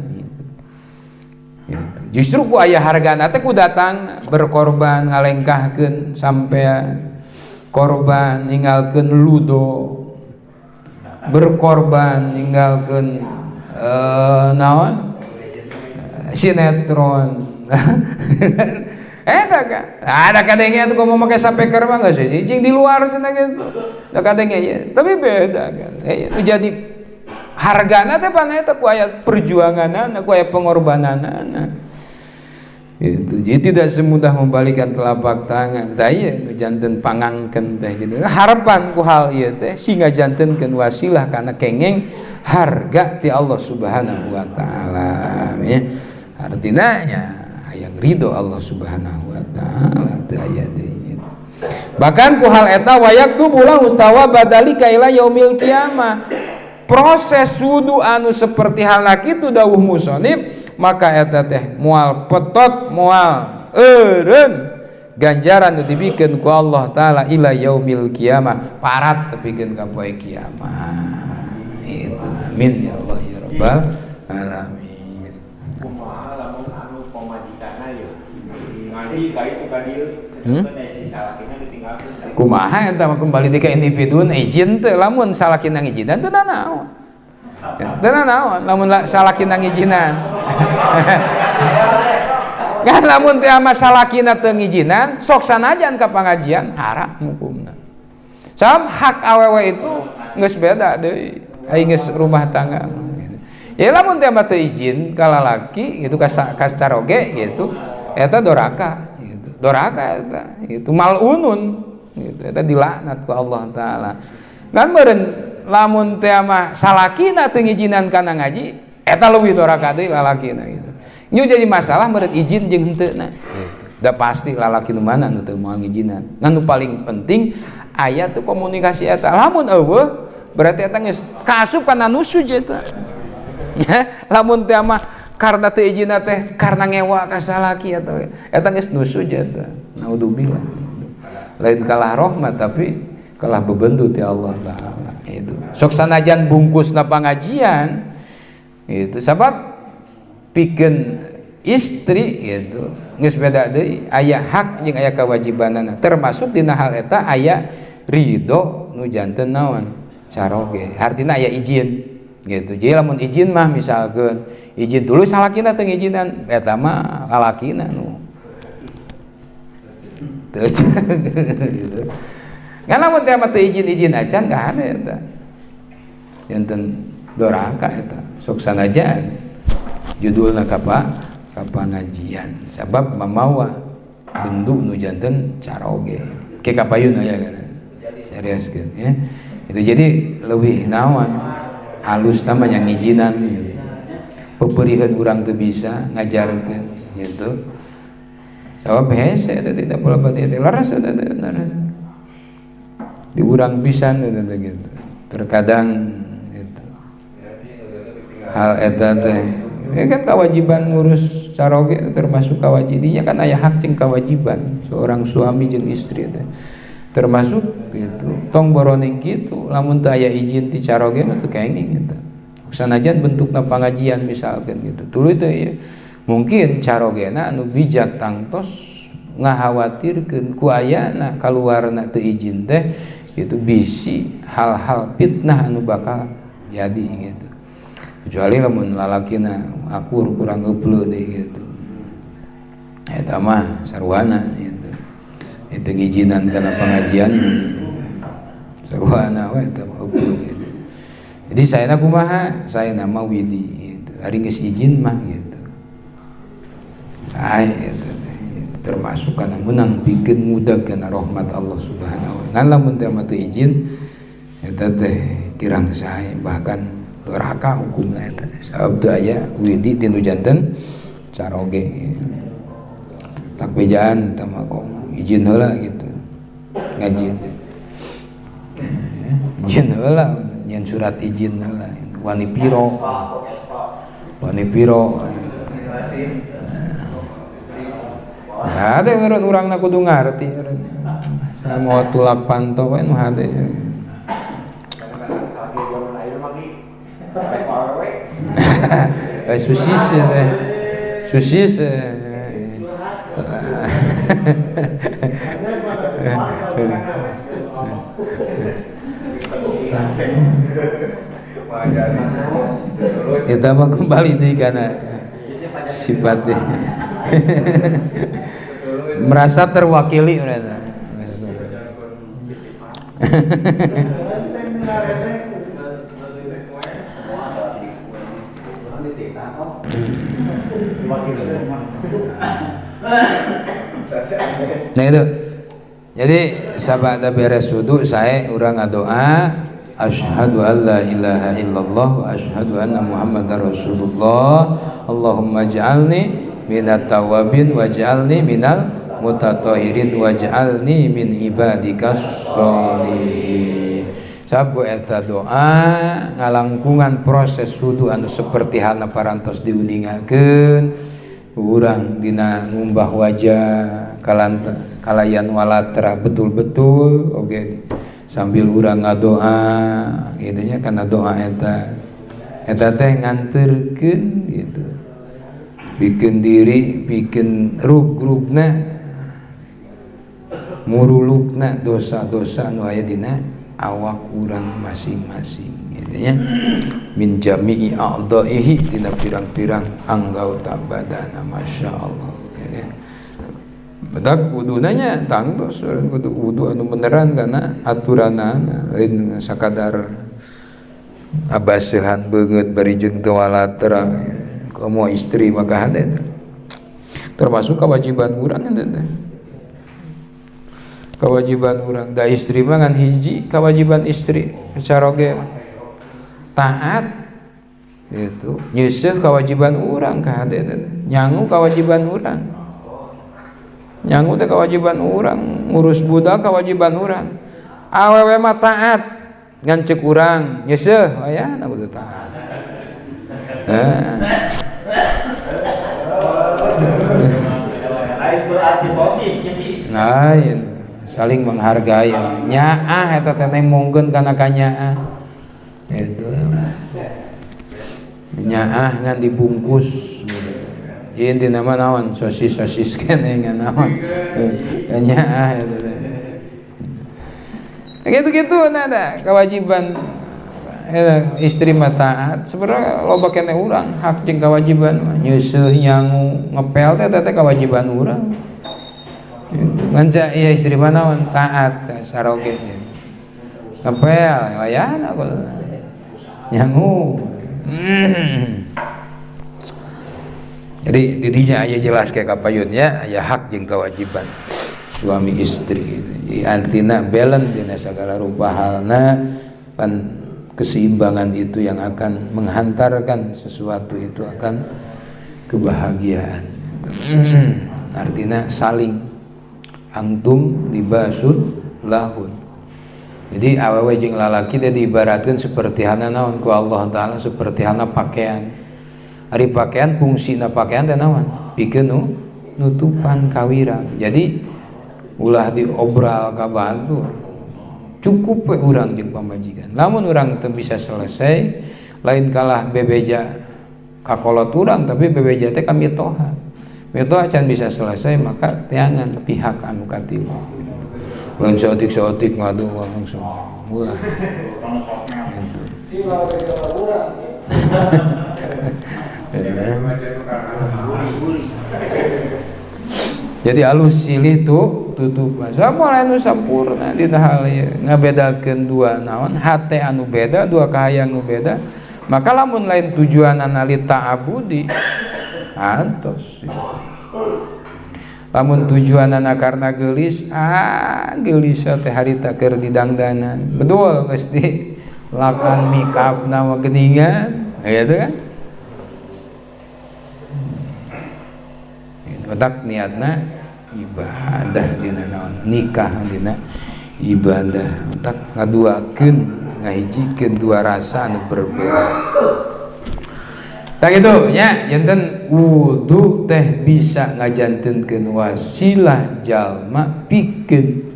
Justru ku aya hargana teh ku datang berkorban ngalengkahkeun sampean korban ninggalkeun ludo berkorban ninggalkeun naon sinetron eta kan ada kadenge atuh komo make sapeker mah geus cicing di luar cenah gitu da kadenge ya tapi beda kan jadi hargana teh pan eta ku aya perjuanganana ku aya pengorbananana itu jadi tidak semudah membalikan telapak tangan tah ieu janten pangangkeun teh gitu harapan ku hal ieu teh sehingga jantenkeun wasilah kana kengeng harga ti Allah Subhanahu wa taala ya artina nya hayang ridho Allah Subhanahu wa taala teh aya deui bahkan ku hal eta wayak tubulah ustawa badalika ila yaumil kiamah proses wudu anu seperti halna kitu dawuh musannif maka eta teh moal petot moal eureun ganjaran nu dibikeun ku Allah taala ila yaumil kiamah parat tepikeun ka poe kiamat itu amin ya Allah ya rabbal alamin kumaha lamun anu pamajikanna ye ngaji ka itu ka dieu sedangkeun si salakina ditinggalkeun kumaha eta mah kembali ka individuan izin teh lamun salakina ngijinan teu naon teu naon lamun salakina ngijinan kan lamun teh ama salakina teu ngijinan sok sanajan ka pangajian haram hukumna sabab hak awewe itu geus beda deui ai geus rumah tangga ya lamun teh ama teu izin ka lalaki gitu ka caroge gitu eta doraka gitu doraka eta gitu malunun gitu eta dilaknat ku Allah taala kan meureun lamun teh mah salakina teu ngijinan kana ngaji eta leuwih doraka deui lalakina gitu nya jadi masalah meureun izin jeung henteu da pasti lalaki nu mana nu teu moal ngijinan ngan nu paling penting aya teu komunikasi eta lamun eueuh berarti eta geus kaasup kana nusuk eta lamun teh mah karena teu izin teh karena ngewa ka salaki eta geus nusuk eta naudzubillah lain kalah rahmat tapi kalah bebendu ti Allah taala itu sok sanajan bungkusna pangajian itu sabab pikeun istri gitu geus beda deui aya hak jeung aya kewajibanana termasuk dina hal eta aya ridho nu janten naon caroge artina aya izin gitu. Jadi lamun izin mah misalkan izin dulu salakina teu ngijinan eta mah lalakina nu teu gitu. Ngan lamun teh mah teu izin acan ka hade eta enten doraka eta sok sanajan judulna kapa ngajian sabab mamawa bendu nu janten caroge ke kapayun aya kana carioskeun ya itu jadi leuwih naon halus namanya ngijinan gitu. Peperihan urang teu bisa ngajarkeun gitu sabab hese eta tidak pola pati teh laras eta di urang pisan eta gitu terkadang gitu hal eta teh ya kan kewajiban ngurus caroge termasuk kewajibannya kan aya hak jeung kewajiban seorang suami jeung istri teh termasuk gitu tong boroning gitu lamun teu aya izin ti caroge mah teu kaenging eta sanajan bentukna pangajian misalkan gitu tuluy teh ya mungkin carogena anu bijak tangtos ngahawatirkeun ku ayana kaluarna teu izin teh gitu bisi hal-hal fitnah anu bakal jadi gitu kecuali lamun lalakina akur kurang eupleu deui gitu eta mah sarwana gitu itu ngijinan kana pengajian sarwana we eta mah eupleu gitu jadi saena kumaha saena mah widi gitu ari geus izin mah gitu sae eta termasuk kana menang pikeun mudag kana rahmat Allah Subhanahu wa taala ngan lamun teh mah teu izin eta teh kirang sae bahkan doraka hukumna eta sabab teu aya widi tinu janten caroge tak bejaan eta mah izin heula gitu ngaji teh izin heula nyen surat izin heula wani piro ada ngeureun urangna kudu ngarti samoal tulak panto we nu hade susis kita mah kembali deui kana sifatnya merasa terwakili urang nah itu jadi sabada beres wudu saya urang ngadoa asyhadu an la ilaha illallah wa asyhadu anna muhammadar rasulullah Allahumma ij'alni minat tawabin waj'alni minal mutatahhirin waj'alni min ibadikas sholihin sabu eta doa ngalangkungan proses wudu anu seperti halna parantos diuningakeun urang dina ngumbah wajah kalayan walatra betul-betul oke sambil urang ngadoa gitu nya kana doa eta teh nganterkeun gitu bikin diri bikin rug-rugna murulukna dosa-dosa anu aya dina awak urang masing-masing gitu nya min jami'i a'dha'ihi dina pirang-pirang anggota badana masyaallah ya. Badak wuduna nya tangtos kudu wudu anu beneran kana aturanana lain sakadar abaseuhan beungeut bari jeung teu walatra komo istri maka hade termasuk kewajiban urang eta kewajiban urang da istri mah ngan hiji kewajiban istri caroge taat gitu nyeuseuk kewajiban urang ka hade nyangu kewajiban urang nyangu teh kewajiban urang ngurus budak kewajiban urang awewe mah taat ngan ceuk urang nyeuseuk aya kudu taat lain saling menghargai nyaah eta teh mungkeun kana kanyaah itu nyaah ngan dibungkus ieu di nama naon sosis keneh ngan naon nyaah eta gitu nada kewajiban istri mah taat sebenarnya loba keneh urang hak jeung kewajiban mah nyeuseum nyangu ngepel teh kewajiban urang nganca ieu istri mah naon taat ka saroge ngepel wayahna nyangu jadi didinya aya jelas kayak kapayun ya aya hak jeung kewajiban suami istri jadi artina balance dina sagala rupa halna pan keseimbangan itu yang akan menghantarkan sesuatu itu akan kebahagiaan artinya saling antum libasul lahun jadi awewe jeung lalaki teh diibaratkeun seperti hana naon ku Allah taala seperti hana pakaian ari pakaian fungsina pakaian teh naon pikeun nutupan kawirang jadi ulah diobral ka batur cukup we urang jeung pamajikan lamun urang teu bisa selesai lain kalah bebeja kakolot urang tapi bebeja teh ka mitoha can bisa selesai maka teangan pihak anu katilu lain seotik ngadu langsung ulah jadi alus silih tuh tutup sama lain sampurna dina hal ieu ngabedakeun dua naon hate anu beda dua kahayang anu beda maka lamun lain tujuanna li ta'abudi antos lamun tujuanna karena geulis geulis teh harita keur didangdanan betul geus di lakan mikapna mah geuningan gitu kan otak niatna ibadah dina naon nikah dina ibadah otak ngaduakeun ngahijikeun dua rasa anu berbeda tak gitu nya janten wudu teh bisa ngajantenkeun wasilah jalma pikeun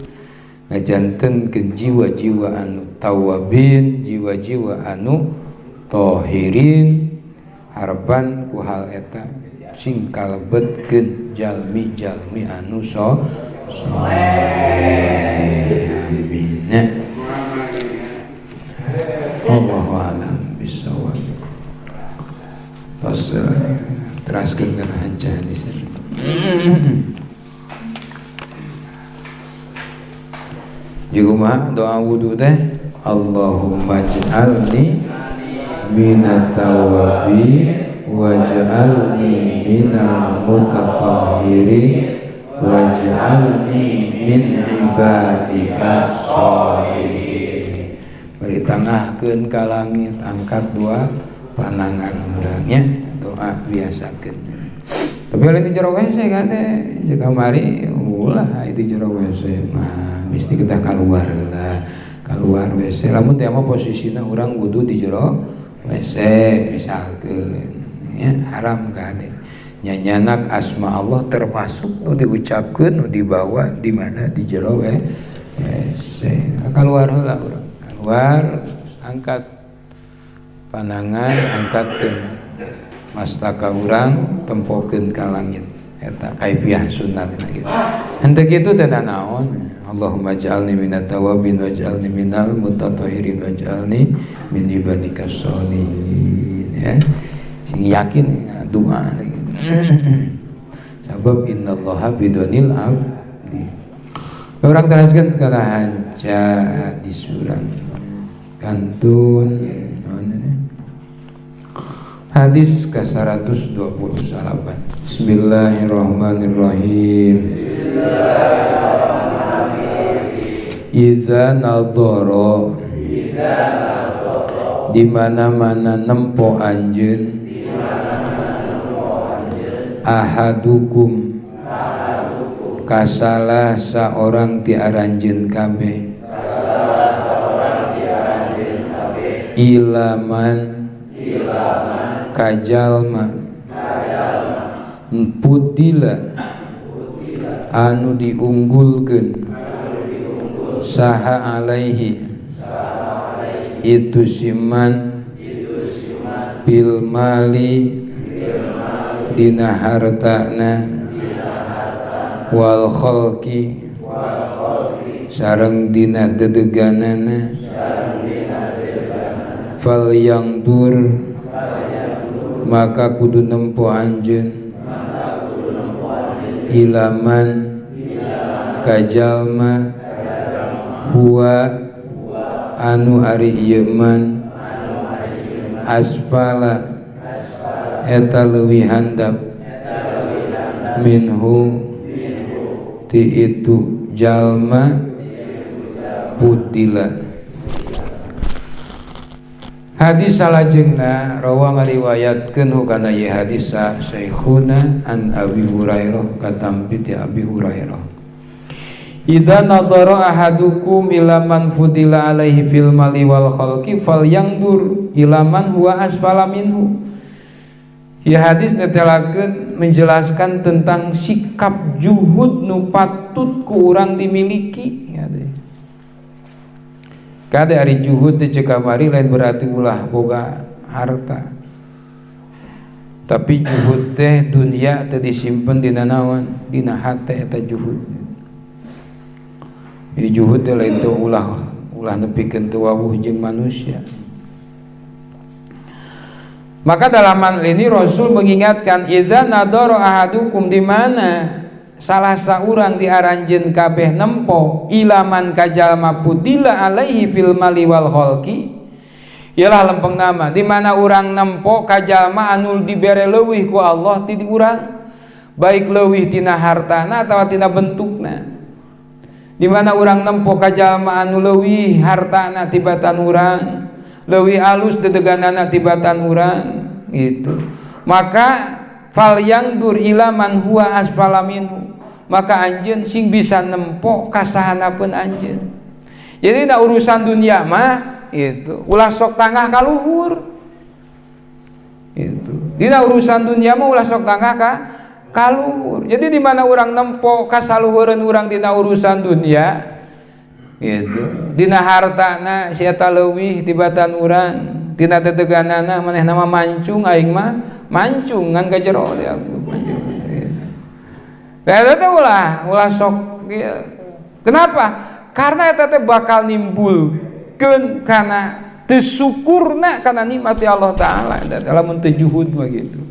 ngajantenkeun jiwa-jiwa anu tawabin jiwa-jiwa anu tahirin harapan ku hal eta sing kalebetkeun jalmi-jalmi anu amin Allahu a'lam bishawab teraskeun kana hancah di sini doa wudu teh Allahumma ij'alni minat tawabin waj'alni minal mutatahhirin waj'alni min ibadikas sholihin bari tangahkeun ka langit angkat dua panangan urangnya doa biasakeun tapi lain di jero WC kan teh jika mari ulah itu jero WC mah mesti kita keluar WC lamun teh mah posisina urang wudu di jero WC misalkeun ya haram kade nyanyanak asma Allah termasuk nu diucapkeun nu dibawa di mana di jero WC keluar heula urang keluar angkat panangan angkatkeun mastaka urang tempokeun ka langit eta kaifiah sunatna gitu henteu kitu teh naon Allahumma ij'alni minat tawabin waj'alni minal mutatahhirin waj'alni min ibadikas sholihin ya sing yakin doa sabab innallaha bidonil abdi orang teraskeun kana hanca di surang kantun hadis ke 128 Bismillahirrahmanirrahim idza nadhara di mana-mana nempo anjeun ahadukum kasalah seorang ti aranjeun kabeh ilaman kajalma putila anu diunggulkeun saha alaihi itu siman bil mali dina hartana wal khalqi sareng dina dedeganana fal yang dur maka kudu nempo anjeun ilaman kajalma huwa anu ari ieu man asfala eta leuwih handap minhu ti itu jalma putila. Hadis salajengna rawa ngariwayatkeun hukana ieu hadis Syekhuna an Abi Hurairah katampi ti Abi Hurairah. Idza nadhara ahadukum ila man fudila alaihi fil mali wal khalqi falyandur ila man huwa asfala minhu. Ya hadis netelakeun menjelaskan tentang sikap juhud nu patut ku urang dimiliki. Kada ari juhud teh ceuk kamari lain berarti ulah boga harta. Tapi juhud teh dunia teh disimpen dina naon? Dina hate eta juhud. Ya juhud teh lain teh ulah nepikeun teu wawuh jeung manusia. Maka dalam hal ini Rasul mengingatkan idza nadara ahadukum di mana salah saurang diaranjeun kabeh nempo ilaman kajalma pudila alaihi fil mali wal khalqi ialah lempeng nama di mana urang nempo kajalma anu dibere leuwih ku Allah ti urang baik leuwih tina hartana atawa tina bentukna di mana urang nempo kajalma anu leuwih hartana tibatan urang leuwih alus dedeganana tibatan urang gitu maka fal yang dur ilaman huwa asfala minhu maka anjeun sing bisa nempo kasahanapeun anjeun. Jadi da urusan dunia mah itu ulah sok tangah ka luhur. Itu. Dina urusan dunia mah ulah sok tangah ka luhur. Jadi di mana urang nempo kasaluhureun urang dina urusan dunia gitu. Dina hartana si eta leuwih tibatan urang, dina teteganana manehna mah mancung aing mah mancung ngan ka jero teh aku. Eta teh ulah sok ya. Kenapa? Karena eta teh bakal nimbulkeun kana teu syukurna kana nikmat Allah taala lamun teu juhud begitu.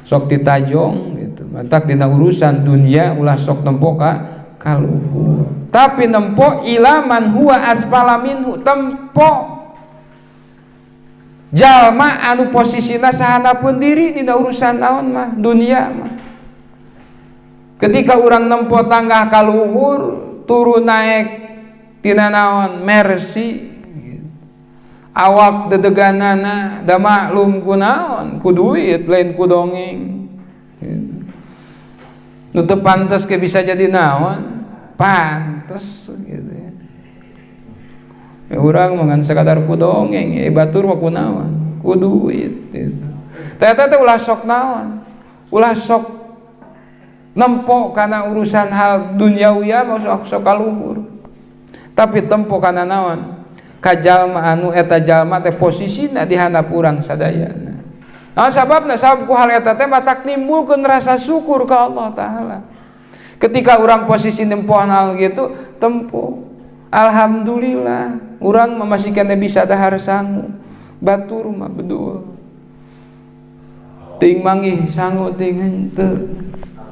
Sok ditajong gitu. Matak dina urusan dunia ulah sok nempo ka luhur. Tapi nempo ilaman huwa asfala minhu tempo jalma anu posisina sahanapeun diri dina urusan naon mah dunia mah. Ketika orang nempo tangga ka luhur turun naik tina naon mercy awak dedeganana da maklum ku naon ku duit lain ku dongeng nu teu pantes ke bisa jadi naon pantes gitu ya urang mangan sakadar ku dongeng batur mah ku naon ku duit gitu ternyata teh ulah sok naon ulah sok nempo kana urusan hal duniawiya mau sok kaluhur tapi tempo kana naon ka jalma anu eta jalma teh posisina di handap urang sadayana naon sababna sabab ku hal eta teh matak nimbulkeun rasa syukur ka Allah taala ketika urang posisi nempo hal gitu tempo alhamdulillah urang masih kena bisa dahar sangu batur mah bedul ting manggih sangu ting henteu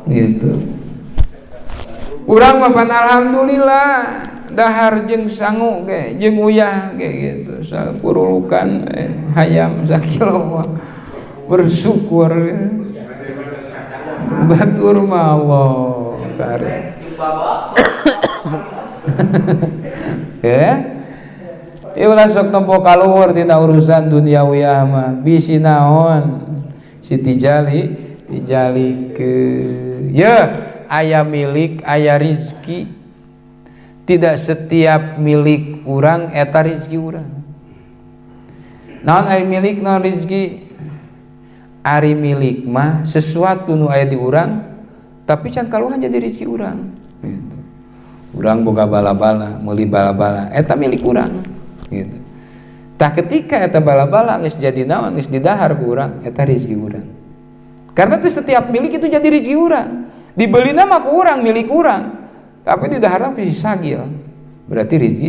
gitu. Urang mah pan alhamdulillah dahar jeung sangu ge jeung uyah ge gitu. Sakurulukan hayam sakilo bersyukur. Batur mah Allah karim. Ya. Ieu ulah sok tempo kaluhur tina urusan duniawiyah mah bisi naon Siti Jali ke ya aya milik aya rizki tidak setiap milik urang eta rizki urang naon ari milik naon rizki ari milik mah sesuatu nu aya di urang tapi can kaluhan jadi rizki urang gitu. Urang boga bala-bala meuli bala-bala eta milik urang gitu tah ketika eta bala-bala geus jadi naon geus didahar ku urang eta rizki urang. Karena itu setiap milik itu jadi rezeki urang. Dibelina mah ku urang milik urang. Tapi di daharan si sagil. Berarti rezeki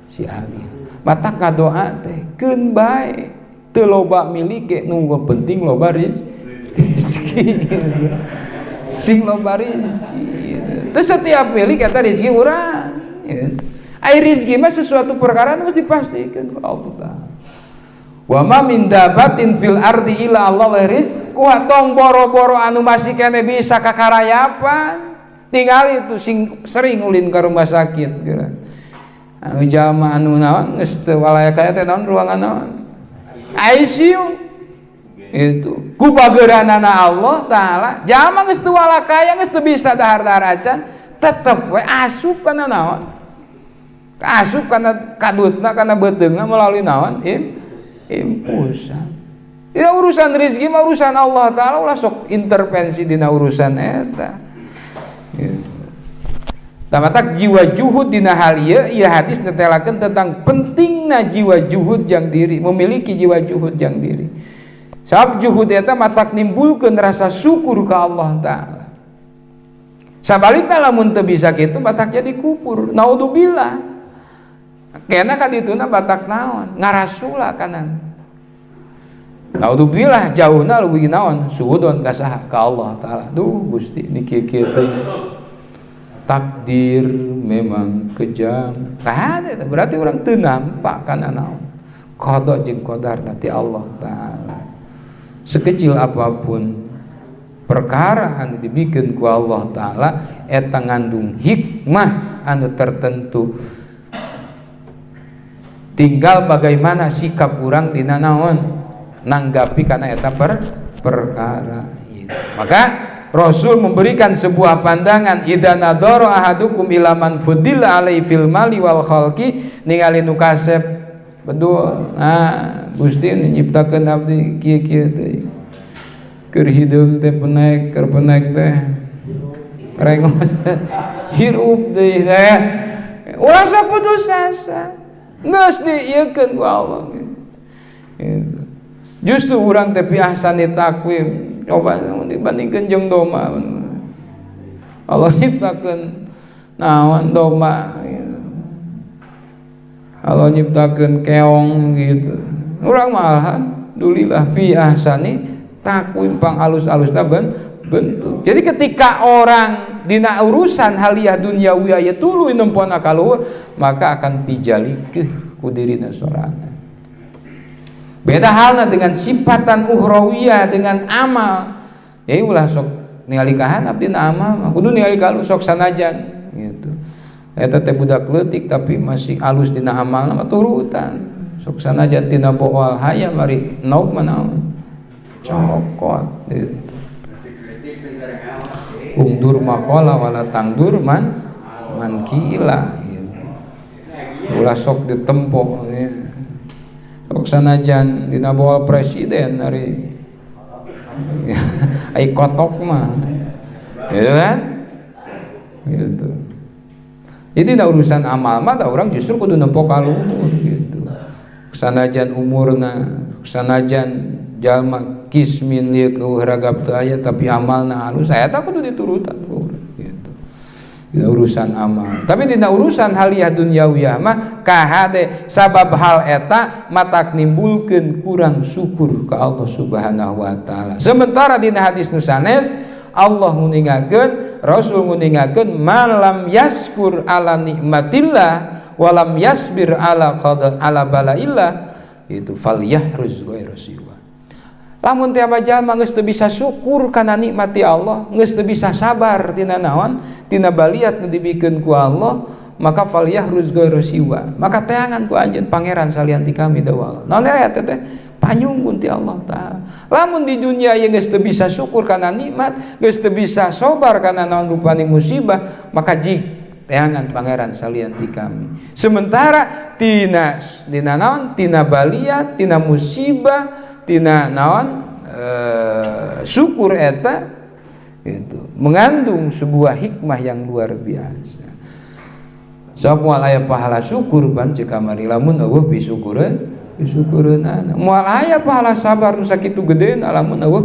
si Abi. Mata ngadoa teh keun bae teu loba milik ge nu penting loba rezeki sing loba rezeki teu setiap milik eta rezeki urang ai rezeki mah sesuatu perkara nu dipastikeun ku Allah Ta'ala. Wa ma min dabatin fil ardi illa Allah rizqu tong boro-boro anu masih kene bisa kakarayapan tinggal itu sing sering ulin ke rumah sakit geura anu jalma anu naon geus teu walaya kaya teh naon ruangan naon ICU itu ku bageuranana Allah Ta'ala jalma geus teu walaya kaya geus teu bisa dahar-dahar acan tetep we asup kana naon asup kana kadutna kana beuteungna melalui naon impulsan. Ya urusan rezeki mah urusan Allah Ta'ala ulah sok intervensi dina urusan eta. Gitu. Tamatak jiwa juhud dina hal ieu hadis netelakeun tentang pentingna jiwa juhud jang diri, memiliki jiwa juhud jang diri. Sabab juhud eta matak nimbulkeun rasa syukur ka Allah Ta'ala. Sabalikna lamun teu bisa kitu matak jadi kufur. Naudzubillah. Kena kadituna batak naon ngarasula kanan naudzubillah jauhna leuwih naon suudon ka saha ka Allah Ta'ala. Duh Gusti niki kieu teh takdir memang kejam kada berarti urang teu nampak kana naon qada jeung qadar ti Allah Ta'ala. Sekecil apapun perkara anu dibikeun ku Allah Ta'ala eta ngandung hikmah anu tertentu. Tinggal bagaimana sikap orang dina naon nanggapi karena eta perkara gitu. Maka Rasul memberikan sebuah pandangan idza nadara ahadukum ila man fudila alai fil mali wal khalqi ningali nu kasep betul Gusti nyiptakeun abdi kieu-kieu teh keur hideung teh penaik keur penaik teh rengos hirup deui ulah sok putus asa geus dieukeun ku Allah gitu. Justru urang teh piahsan ditakwim coba dibandingkeun jeung doma Allah nyiptakeun naon doma gitu. Allah nyiptakeun keong gitu urang mah alhamdulillah piahsani takwim pang alus-alusna bentuk. Jadi ketika orang dina urusan haliyah duniawi aya tuluy nempona ka luhur maka akan dijalikeun ku dirina sorangan. Beda halna dengan sifatan uhrawiyah dengan amal. Jadi ulah sok ningali ka handap dina amal kudu ningali ka alus sok sanajan gitu. Eta teh budak leutik tapi masih alus dina amal mah turutan. Sok sanajan tina boal hayam mari nauk manaon. Cokot gitu. Ungdur maqala wala tangdur man kila gitu. Ulah sok ditempo ya. Sok sanajan dina bawa presiden hari ai kotok mah gitu kan gitu. Jadi da urusan amal mah da urang justru kudu nempo ka luhur gitu. Sanajan umurna sanajan jalma kismin lieu eueuh ragap teu aya tapi amalna halus saya tak kudu diturutan gitu. Dina urusan amal. Tapi dina urusan haliyah dunyawiyah mah kahade sabab hal eta matak nimbulkeun kurang syukur ka Allah Subhanahu wa taala. Sementara dina hadis nu sanes Allah nguningakeun Rasul nguningakeun malam yaskur ala nikmatillah walam yasbir ala qada ala balaillah itu falyahruz ghairu siwa. Lamun tiap jalma geus teu bisa syukur kana nikmati Allah, geus teu bisa sabar tina naon, tina baliat nu dibikeun ku Allah, maka falyahruz ghairu siwa. Maka teangan ku anjeun pangeran salian ti kami dawa. Naon eta teh? Panyunggun ti Allah Ta'ala. Lamun di dunia ieu geus teu bisa syukur kana nikmat, geus teu bisa sabar kana naon rupane musibah, maka jig teangan pangeran salian ti kami. Sementara tina naon? Tina baliat, tina musibah, tina naon syukur eta itu mengandung sebuah hikmah yang luar biasa. Sabab moal aya pahala syukur ban ceuk kamari lamun eueuh pisukureunana. Moal aya pahala sabar nu sakitu gedeuna lamun eueuh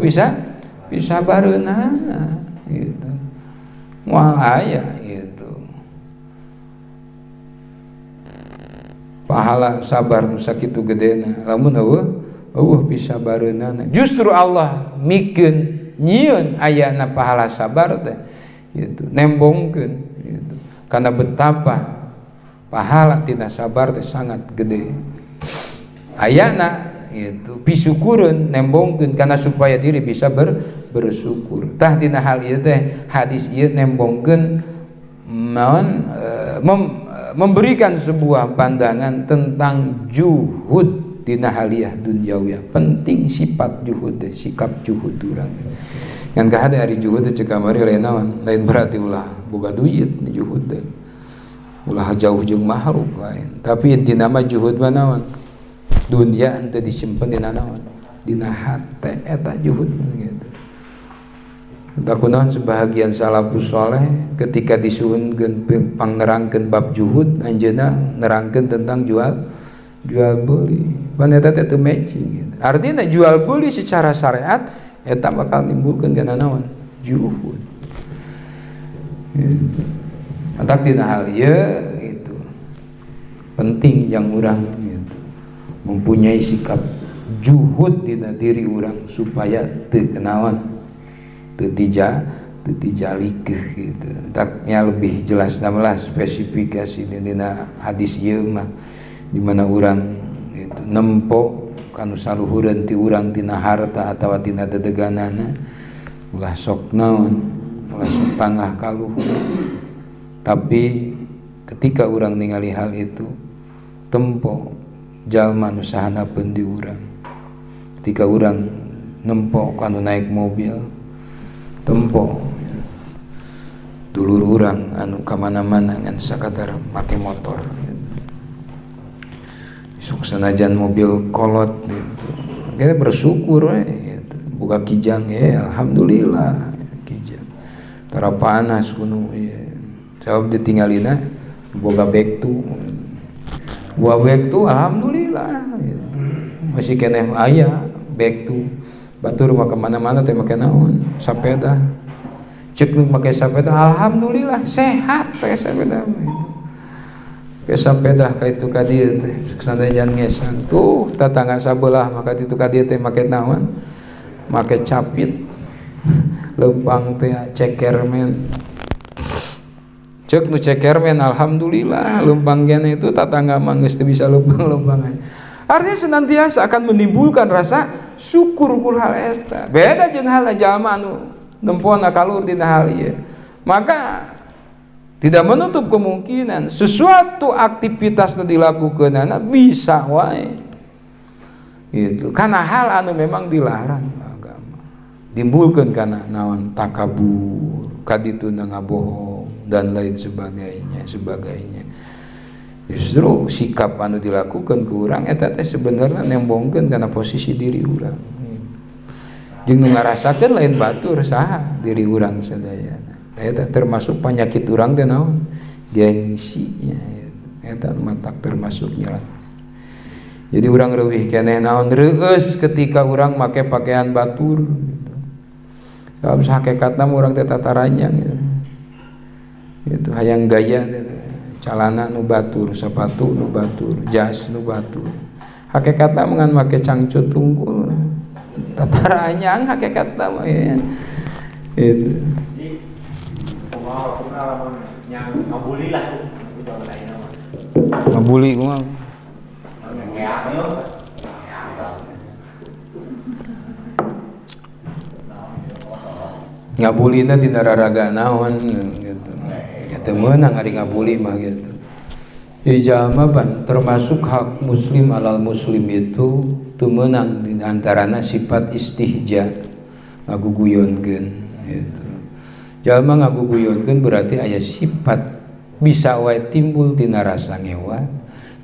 pisabareunana gitu. Moal aya gitu. pahala sabar nu sakitu gedena lamun eueuh pisabareunana. Justru Allah mikeun nyieun ayana pahala sabar teh gitu, nembongkeun gitu. Karena betapa pahala tina sabar teh sangat gede. Ayana gitu pisukureun nembongkeun karena supaya diri bisa bersyukur. Tah dina hal ieu teh hadis ieu nembongkeun naon memberikan sebuah pandangan tentang juhud dina haliah dunyawiyah. Penting sifat juhud teh, sikap juhud urang. Ngan kahade ari juhud teh ceuk kamari lain naon? Lain berarti ulah boga duit juhud teh. Ulah jauh jeung makhluk lain. Tapi intina mah juhud mah naon? Dunia henteu disimpen dina naon? Dina hate eta juhud gitu. Takunaon sebahagian salafus saleh ketika disuhunkeun pannerangkeun bab juhud anjeunna nerangkeun tentang jual beli. Pan eta teh teu matching gitu. Artinya jual beli secara syariat eta bakal nimbulkeun kana naon? Juhud. Matak dina hal ieu itu penting yang urang gitu. Mempunyai sikap juhud dina diri urang supaya teu kenaon? Teu tijalikeun gitu. Taknya lebih jelas namalah spesifikasi dina hadis ieu mah di mana urang gitu nempo kanu saluhureun ti urang tina harta atawa tina dedeganana ulah sok naon ulah sok tangah kaluhur. Tapi ketika urang ningali hal itu tempo jalma nu sahanapeun di urang. Ketika urang nempo kanu naik mobil tempo dulur urang anu kamana-mana ngan sakadar make motor sok sanajan mobil kolot gitu. Kita bersyukur gitu. Boga kijang alhamdulillah kijang. Tara panas kuno sabab ditinggalina boga bektu. Buah bektu alhamdulillah gitu. Masih keneh aya bektu. Batur mah kemana-mana teh make naon? Sapeda. Ceuk nu make sapeda alhamdulillah sehat teh sapeda. Ke sapeda ka itu ka dieu teh sanajan ngesan. Tuh tatangga sabelah maka itu ka dieu teh make naon? Make capit. Leumpang teh cekermen. Ceuk nu cekermen alhamdulillah leumpang keneh itu tatangga mah geus teu bisa leumpang-leumpang. Artinya senantiasa akan menimbulkan rasa syukur kul hal eta. Beda jeung halna jalma anu nempona kalur dina hal ieu. Maka tidak menutup kemungkinan sesuatu aktivitas nu dilakukeunana bisa wae. Gitu. Karena hal anu memang dilarang agama. Timbulkeun kana naon takabur, kadituna ngabohong dan lain sebagainya. Justru sikap anu dilakukan ke urang eta teh sebenarnya nembongkeun kana posisi diri urang. Jeung nu ngarasakeun lain batur saha diri urang sadayana. Eta termasuk penyakit urang teh naon? Gengsi nya. Eta matak termasuknya lah. Jadi urang leuwih keneh naon reueus ketika urang make pakaian batur gitu. Dalam hakikatna urang teh tataranya gitu. Itu hayang gaya teh. Calana nu batur, sepatu nu batur, jas nu batur. Hakikatna mengan make cangcut tunggul. Tatara anyang hakikatna mah ya. Itu. Jadi pengalaman yang ngabuli lah itu lain nama. Ngabuli kumaha? Ngabulina dina raraga naon gitu. Teu meunang ari ngabuli mah gitu. Ijama ban termasuk hak muslim alal muslim itu teu meunang di antarana sifat istihja ngaguguyonkeun gitu. Jalma ngaguguyonkeun berarti aya sifat bisa wae timbul tina rasa ngewa,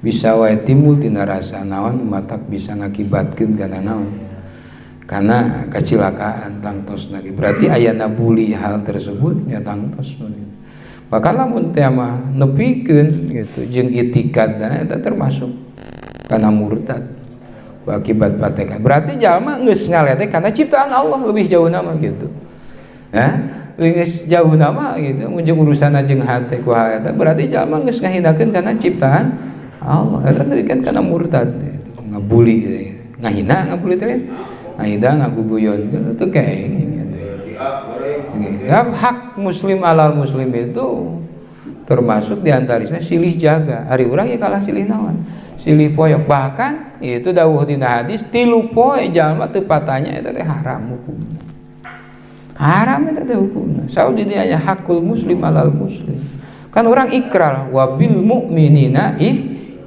bisa wae timbul tina rasa naon matak bisa ngakibatkeun kana naon? Kana kecelakaan tangtos lagi. Berarti aya nabuli hal tersebut nya tangtos. Maka lamun teh mah nepikeun gitu jeung itikadna eta termasuk kana murtad akibat patekan. Berarti jalma geus ngalete kana ciptaan Allah lebih jauh nama gitu. Geus jauh nama gitu mun jeung urusanna jeung hate ku hal eta berarti jalma geus ngahinakeun kana ciptaan Allah eta deukeun kana murtad ngabuli ngahina ngabuli teh ngahina ngaguguyon itu kayak hak muslim alal muslim itu termasuk diantarisnya silih jaga. Hari urang ya kalah silih naon, silih poyok. Bahkan itu dawuh dina hadis 3 poe jalma teu patanya eta teh haram hukumna. Haram eta teh hukumna. Saudi dia aya hakul muslim alal muslim. Kan orang ikrar wabil mukminina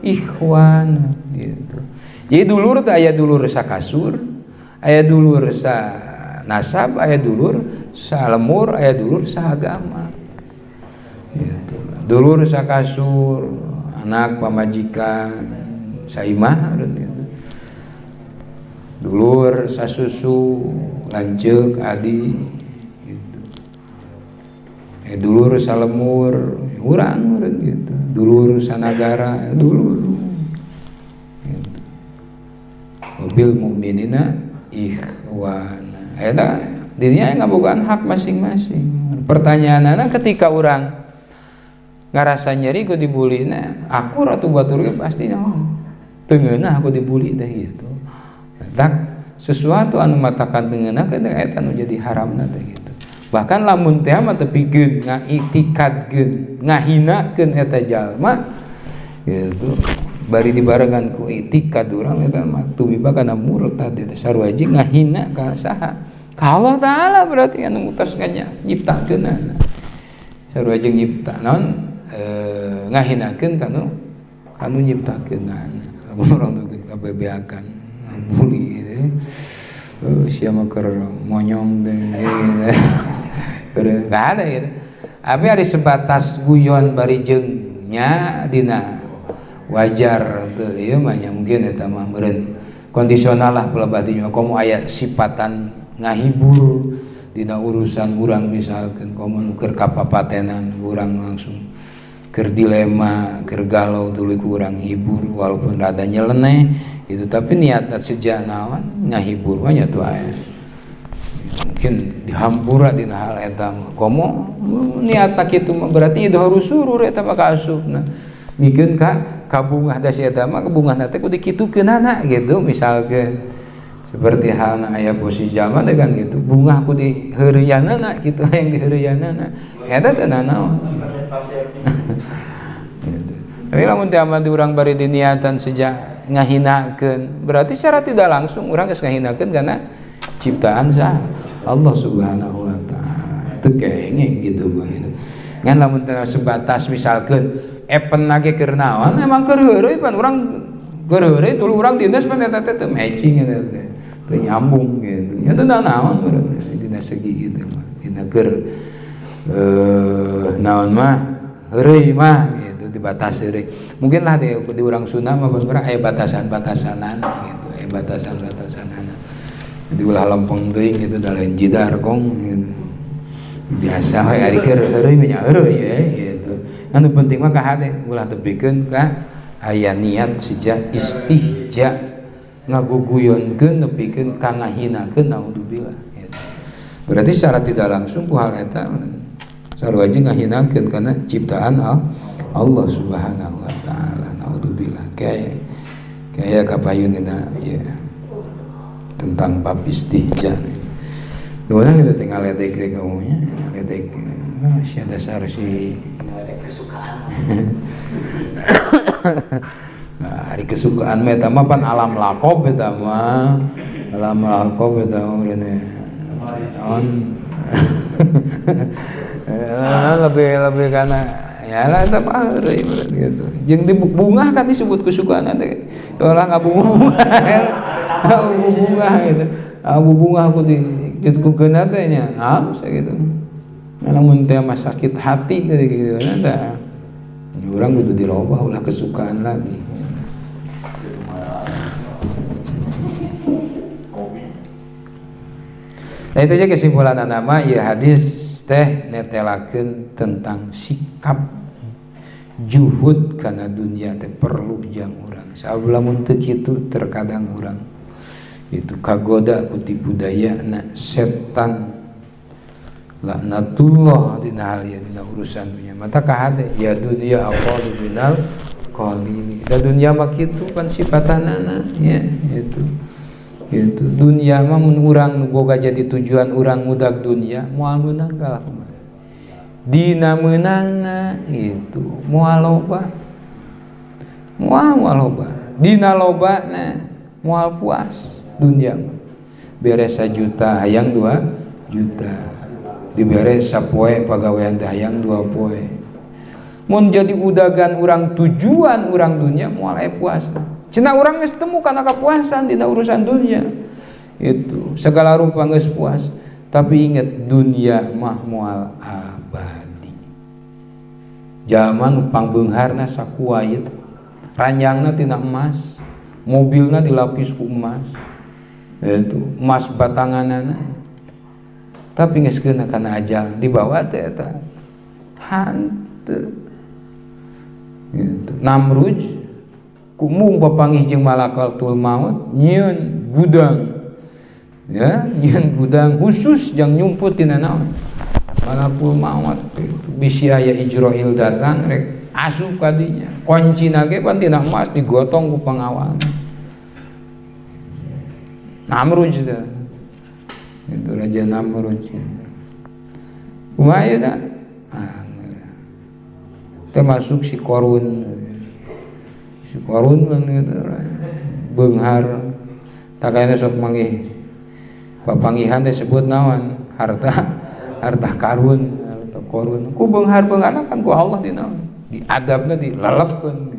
ikhwan gitu. Jadi dulur teh aya dulur sakasur, aya dulur sa nasab, aya dulur salemur, aya dulur saagama gitu. Dulur sakasur anak pamajikan saimah gitu. Dulur sasusu lanceuk adi gitu. Dulur salemur urang gitu. Dulur sanagara dulur gitu. Mobil mukminina ikhwana eta dirinya ngabogaan hak masing-masing. Pertanyaanana ketika orang ngarasa nyeri ku dibulina, aku ratu batur ge pasti teu ngeunah aku dibuli teh gitu. Tak sesuatu anu matakan teu ngeunah eta anu jadi haramna teh gitu. Bahkan lamun teh mah tepikeun ngaitikadkeun, ngahinakeun eta jalma gitu. Bari dibarengan ku itikad urang eta mah tumiba kana murtad eta sarua jeung ngahina ka saha? Ka Allah Ta'ala berarti anu ngutos nyiptakeunana. Sarua jeung nyipta naon ngahinakeun kanu nyiptakeunana. Lamun urang teu kabebeakan ngabuli teh. Sia mah keur monyong teh. Keur ada gitu. Abi ari sebatas guyon bari jeung nya dina wajar teu ieu mah nya mungkin eta mah meureun kondisional lah pelebati mah komo aya sifatan ngahibur dina urusan urang misalkan komo keur kapapatenan urang langsung keur dilema keur galau tuluy ku urang hibur walaupun rada nyeleneh itu tapi niatna sejak naon ngahibur mah nya teu aya mungkin dihampura dina hal eta komo niatna kitu mah berarti idhar surur eta mah kaasupna mikeun ka bungah da si eta mah bungahna teh kudu dikitukeunana gitu misalkeun seperti halna aya posisi jalma teh kan gitu bunga ku di heureuyanana kitu yang di heureuyanana eta teh nanaon gitu. Tapi lamun teh aman urang bari diniatan sejak ngahinakeun berarti secara tidak langsung urang geus ngahinakeun kana ciptaan sah Allah Subhanahu wa taala teu kenging gitu mah ngan lamun teh sebatas misalkeun eventna ge keur naon emang keur heureuy pan urang keur heureuy tuluy urang dintes pan eta teh teu matching eta teh teu nyambung gitu. Ya teu naon dina segi gitu mah. Dina keur naon mah heureuy mah gitu dibatas heureuy. Mungkin lah di urang Sunda mah beberapa aya batasan-batasanan gitu, aya batasan-batasanan. Di ulah lempeng teuing gitu da lain jidar kong gitu. Biasa we ari keur heureuy nya heureuy ya gitu. Anu penting mah ka hade ulah tepikeun ka aya niat sejak istihja ngaguguyonkeun nepikeun ka ngahinakeun naudzubillah gitu. Berarti secara tidak langsung ku hal eta sarua jeung ngahinakeun kana ciptaan Allah Subhanahu wa taala naudzubillah kayak kapayunina ya tentang bab istihja. Nuhun kita tinggal letek ke kamunya letek sia dasar si kesukaan. Nah, hari kesukaan mah eta mah pan alam lakob eta mah. Alam lakob eta mah naon. Lebih kana ya lah eta mah gitu. Jeung di bungah kan disebut kesukaan teh. Ulah ngabunga. Bunga gitu. Bunga aku dikukeun teh nya. Sakitu. Lamun teh mah sakit hati teh gitu eta. Urang kudu dirobah ulah kesukaan lagi. Nah itu aja kesimpulan nama ya hadis teh netelakeun tentang sikap juhud kana dunia teh perlu jang urang. Sablamun teu kitu terkadang urang itu kagoda ku tipu dayana setan laknatullah dina hal dina urusan dunia. Mata kahade ya dunia aqalu binal qalili. Da dunya mah kitu pan sifatanana ya gitu. Gitu. Dunia mah mun urang nu boga jadi tujuan urang mudag dunia moal meunang kalah kumaha. Dina meunangna itu moal loba. Moal loba. Dina lobana moal puas dunia mah. Beres 1 juta hayang 2 juta. Diberes sapoe pagawean teh hayang 2 poe. Mun jadi udagan urang tujuan urang dunia moal puas. Cenah urang geus temu kana kapuasan dina urusan dunia. Itu segala rupa geus puas, tapi inget dunia mah moal abadi. Jalma nu pangbeungharna sakuait, ranjangna tina emas, mobilna dilapis ku emas. Itu emas batanganana. Tapi geus keuna kana ajal dibawa teh eta hanteu. Gitu. Namruj kumung papanggih jeung malakatul maut nyieun gudang ya nyieun gudang khusus jang nyumput tina naon malakul maut itu bisi aya Ijrail datang rek asup ka dinya kuncina ge pan tina emas digotong ku pangawal Namruj teh itu raja Namruj kumaha da termasuk si Qarun beunghar takana sok manggih papanggihan teh sebut naon harta karun harta qarun ku beunghar-beunghar kan ku Allah dinaon diadabna dilelepkeun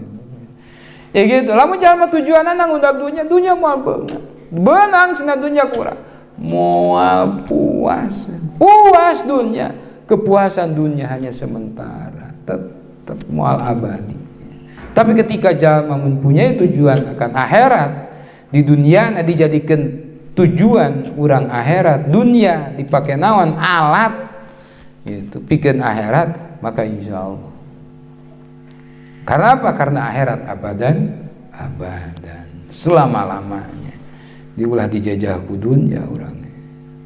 ya gitu lamun jalma tujuanna ngundak dunya moal beunang cenah dunya kurang moal puas dunya kepuasan dunya hanya sementara tetap moal abadi. Tapi ketika jalma mempunyai tujuan akan akhirat, di dunia dijadikan tujuan urang akhirat, dunia dipakai naon alat gitu pikeun akhirat, maka insyaallah. Karena apa? Karena akhirat abadan selama-lamanya. Diulah dijajah ku dunya urangnya.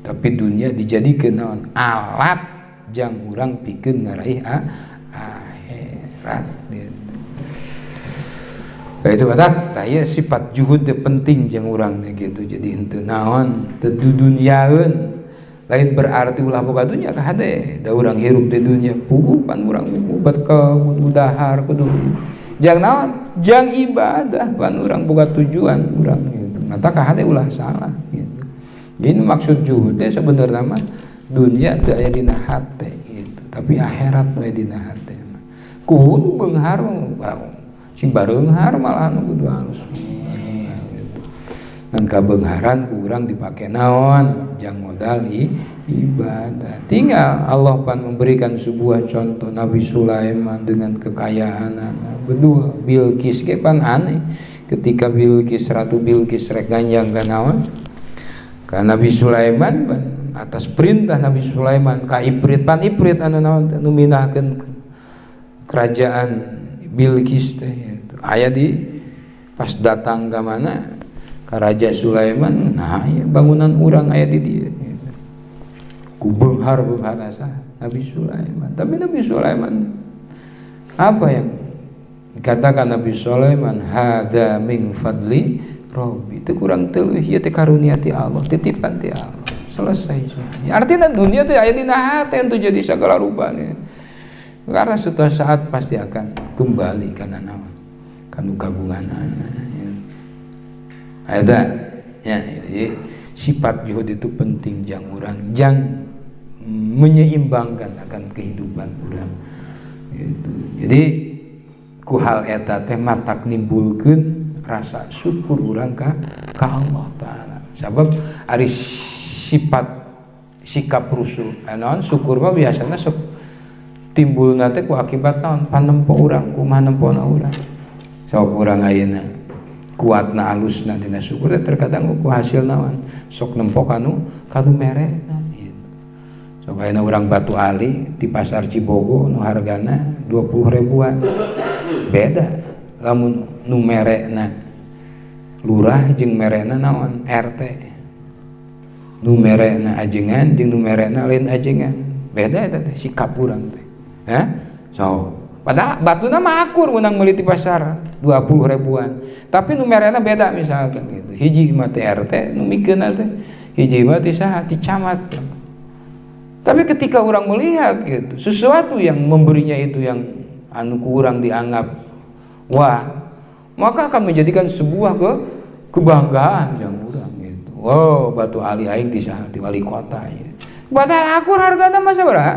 Tapi dunia dijadikan naon alat jang urang pikeun ngaraih akhirat gitu. Itu kata taya sifat juhud penting jeung urang gitu. Jadi henteu naon teu duniaeun lain berarti ulah boga dunya ka hade da urang hirup di dunia puguh pan urang ubat ka udahar kudu jang naon jang ibadah pan urang boga tujuan urang gitu mata ka hade ulah salah gitu. Jadi maksud juhud teh sebenarnya mah dunia teu aya dina hate gitu tapi akhirat we dina hate kudu beunghar sing bareunghar malah anu kudu halus dan kabeungharan kurang dipake naon jang modal ibadah. Tinggal Allah pan memberikan sebuah contoh Nabi Sulaiman dengan kekayaan berdua Bilqis ge pan aneh ketika Ratu Bilqis rek ganjang ka naon ka Nabi Sulaiman pan atas perintah Nabi Sulaiman ka Ifrit anu naon nu minahkeun kerajaan Bilqis teh aya di pas datang ke mana ka Raja Sulaiman nah ya bangunan urang aya di dieu ku beunghar asa Nabi Sulaiman tapi Nabi Sulaiman apa yang dikatakan Nabi Sulaiman hada min fadli Rabbi itu kurang teueuh ieu teh karunia ti Allah titipan ti Allah selesai semuanya artinya dunia teh aya dina hate anu jadi segala rupanya karena suatu saat pasti akan kembali kana naon kanu kagunganana ada ya jadi sifat juhud itu penting jang urang jang menyeimbangkan akan kehidupan urang gitu. Jadi ku hal eta teh matak nimbulkeun rasa syukur urang ka Allah taala sabab ari sikap rusuh naon syukur mah biasana sok timbulna teh ku akibat naon panempo urang kumaha nempona urang sok urang ayeuna kuatna alusna dina syukur terkadang ku hasil naon sok nempo kanu merena gitu. Sok ayeuna urang Batu Ali di pasar Cibogo nu hargana 20 ribuan beda lamun nu merena lurah jeung merena naon RT nu merena ajengan jeung nu merena lain ajengan beda eta teh sikap urang teh so Padahal batuna mah akur menang meuli di pasar 20 ribuan. Tapi numerana beda misalkan gitu. Hiji mah teh RT nu mikeunna teh. Hiji mah ti saha ti camat. Tapi ketika orang melihat gitu, sesuatu yang memberinya itu yang anu ku urang dianggap wah, maka akan menjadikan sebuah kebanggaan yang urang gitu. Wow, batu ali aing di saha di wali kota ya. Padahal akur hargana mah sabaraha?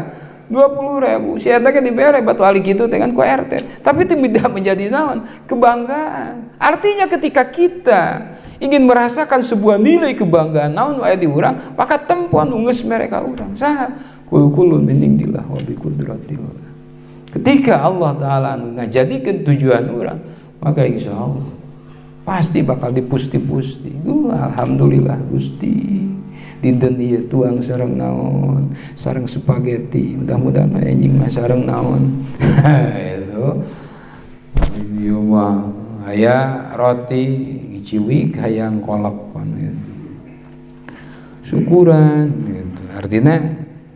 20.000. Si eta ge dibere batu ali kitu teh kan ku RT. Tapi tidak menjadi naon? Kebanggaan. Artinya ketika kita ingin merasakan sebuah nilai kebanggaan naon wae di urang, maka tempon geus mereka urang. Saha? Kul min indillah wa bi qudratillah. Ketika Allah taala ngajadikeun tujuan urang, maka insyaallah pasti bakal dipusti-pusti. Alhamdulillah Gusti. Dinten ieu tuang sareng naon, sareng spaghetti. Mudah-mudahan anjing mah sareng naon. Itu. Ieu mah aya roti ciwik hayang kolak pan. Syukuran gitu. Artinya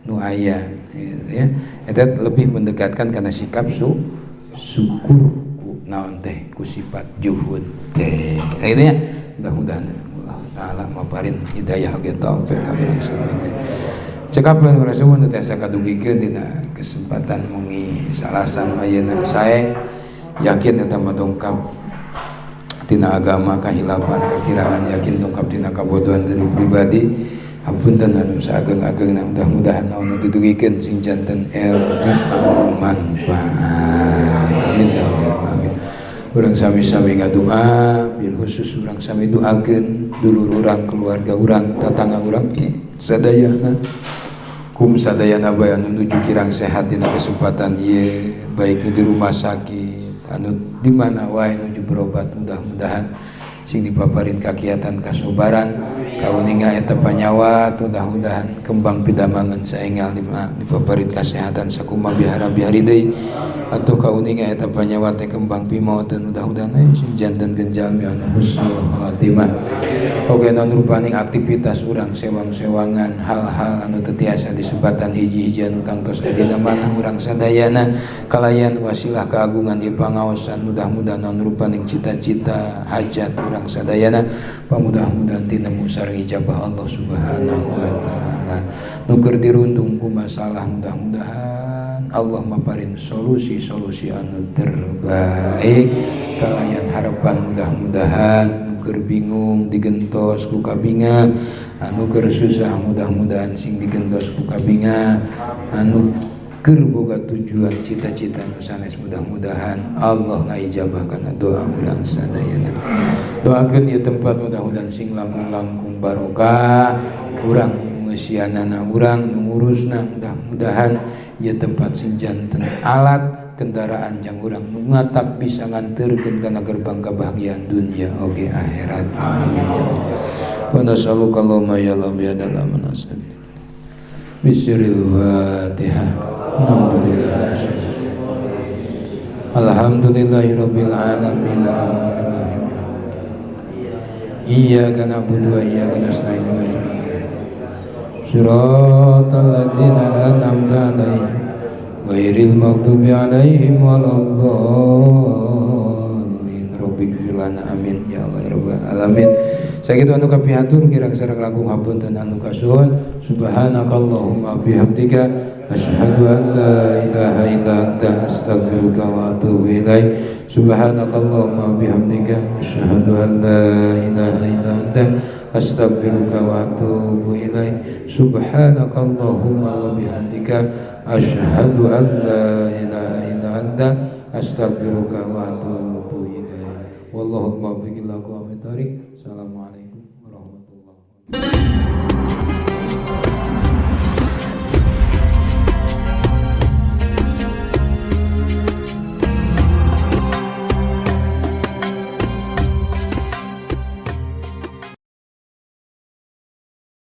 nu aya gitu ya. Eta lebih mendekatkan karena sikap syukur ku naon teh ku sifat juhud teh. Gitu ya. Mudah-mudahan Allah taala maparin hidayah ge taufik ka urang sadaya. Cekapan rasulun teh sakadugikeun dina kesempatan mungi salasan ayeuna sae yakin eta mah dongkap tina agama kahilafan kakirangan, yakin dongkap tina kabodohan diri pribadi. Hapunten anu saageng-agengna, mudah-mudahan naon didugikeun sing janten ilmu manfaat. Amin ya rabbal alamin. Urang sami-sami ngadoa, bil khusus urang sami doakeun dulur urang, keluarga urang, tatangga urang sadayana. Kum sadayana bae anu nuju kirang sehat dina kesempatan ieu, baik di rumah sakit, anu di mana wae nuju berobat, mudah-mudahan sing dipaparin kakiatan kasobaran kauninga eta panyawa, mudah-mudahan kembang pidamangan saenggal dipaparin kasehatan sakumaha bihara bihari deui atuh kauninga eta panyawa teh kembang pimaoteun, mudah-mudahan sing janten genjalmi anu husnul khatimah. Oge non rupaning aktivitas urang sewang-sewangan hal-hal anu teu tiasa disebatan hiji-hiji anu tangtos dina manah urang sadayana kalayan wasilah keagungan ieu pangaosan, mudah-mudahan non rupaning cita-cita hajat urang sadayana pamudah-mudahan tinemu sareng ijabah Allah Subhanahu wa taala. Nu keur dirundung ku masalah, mudah-mudahan Allah maparin solusi-solusi anu terbaik kalayan harapan, mudah-mudahan nu keur bingung digentos ku kabinga, anu keur susah mudah-mudahan sing digentos ku kabinga, anu keur boga tujuan cita-cita nu sanes mudah-mudahan Allah ngaijabah kana doa urang sadayana. Doakeun ieu tempat mudah-mudahan sing langkung barokah, urang meusianana urang nu ngurusna, mudah-mudahan ieu tempat sing janten alat kendaraan jang urang ngatak bisa nganterkeun kana gerbang kebahagiaan dunia oge akhirat. Amin ya Allah. Wa nas'aluka Allahumma ya Allah bi adalah manasad. Bismillahil Fatihah. Alhamdulillahirabbil alamin. Iyyaka na'budu wa iyyaka nasta'in. Shiratal ladzina an'amta 'alaihim ghairil maghdubi 'alaihim waladdallin. Rabbighfir lana amin ya Allah ya rabbal alamin. Sakitu anu kapihatur kirang sareng langkung hapunten anu kasuhun. Subhanakallahumma bihamdika asyhadu an la ilaha illa anta astaghfiruka wa atubu ilaik. Subhanakallahumma bihamdika asyhadu an la ilaha illa anta astaghfiruka wa atubu ilaik. Subhanakallahumma wa bihamdika asyhadu an la ilaha illa anta astaghfiruka wa atubu ilaik. Wallahul muwaffiq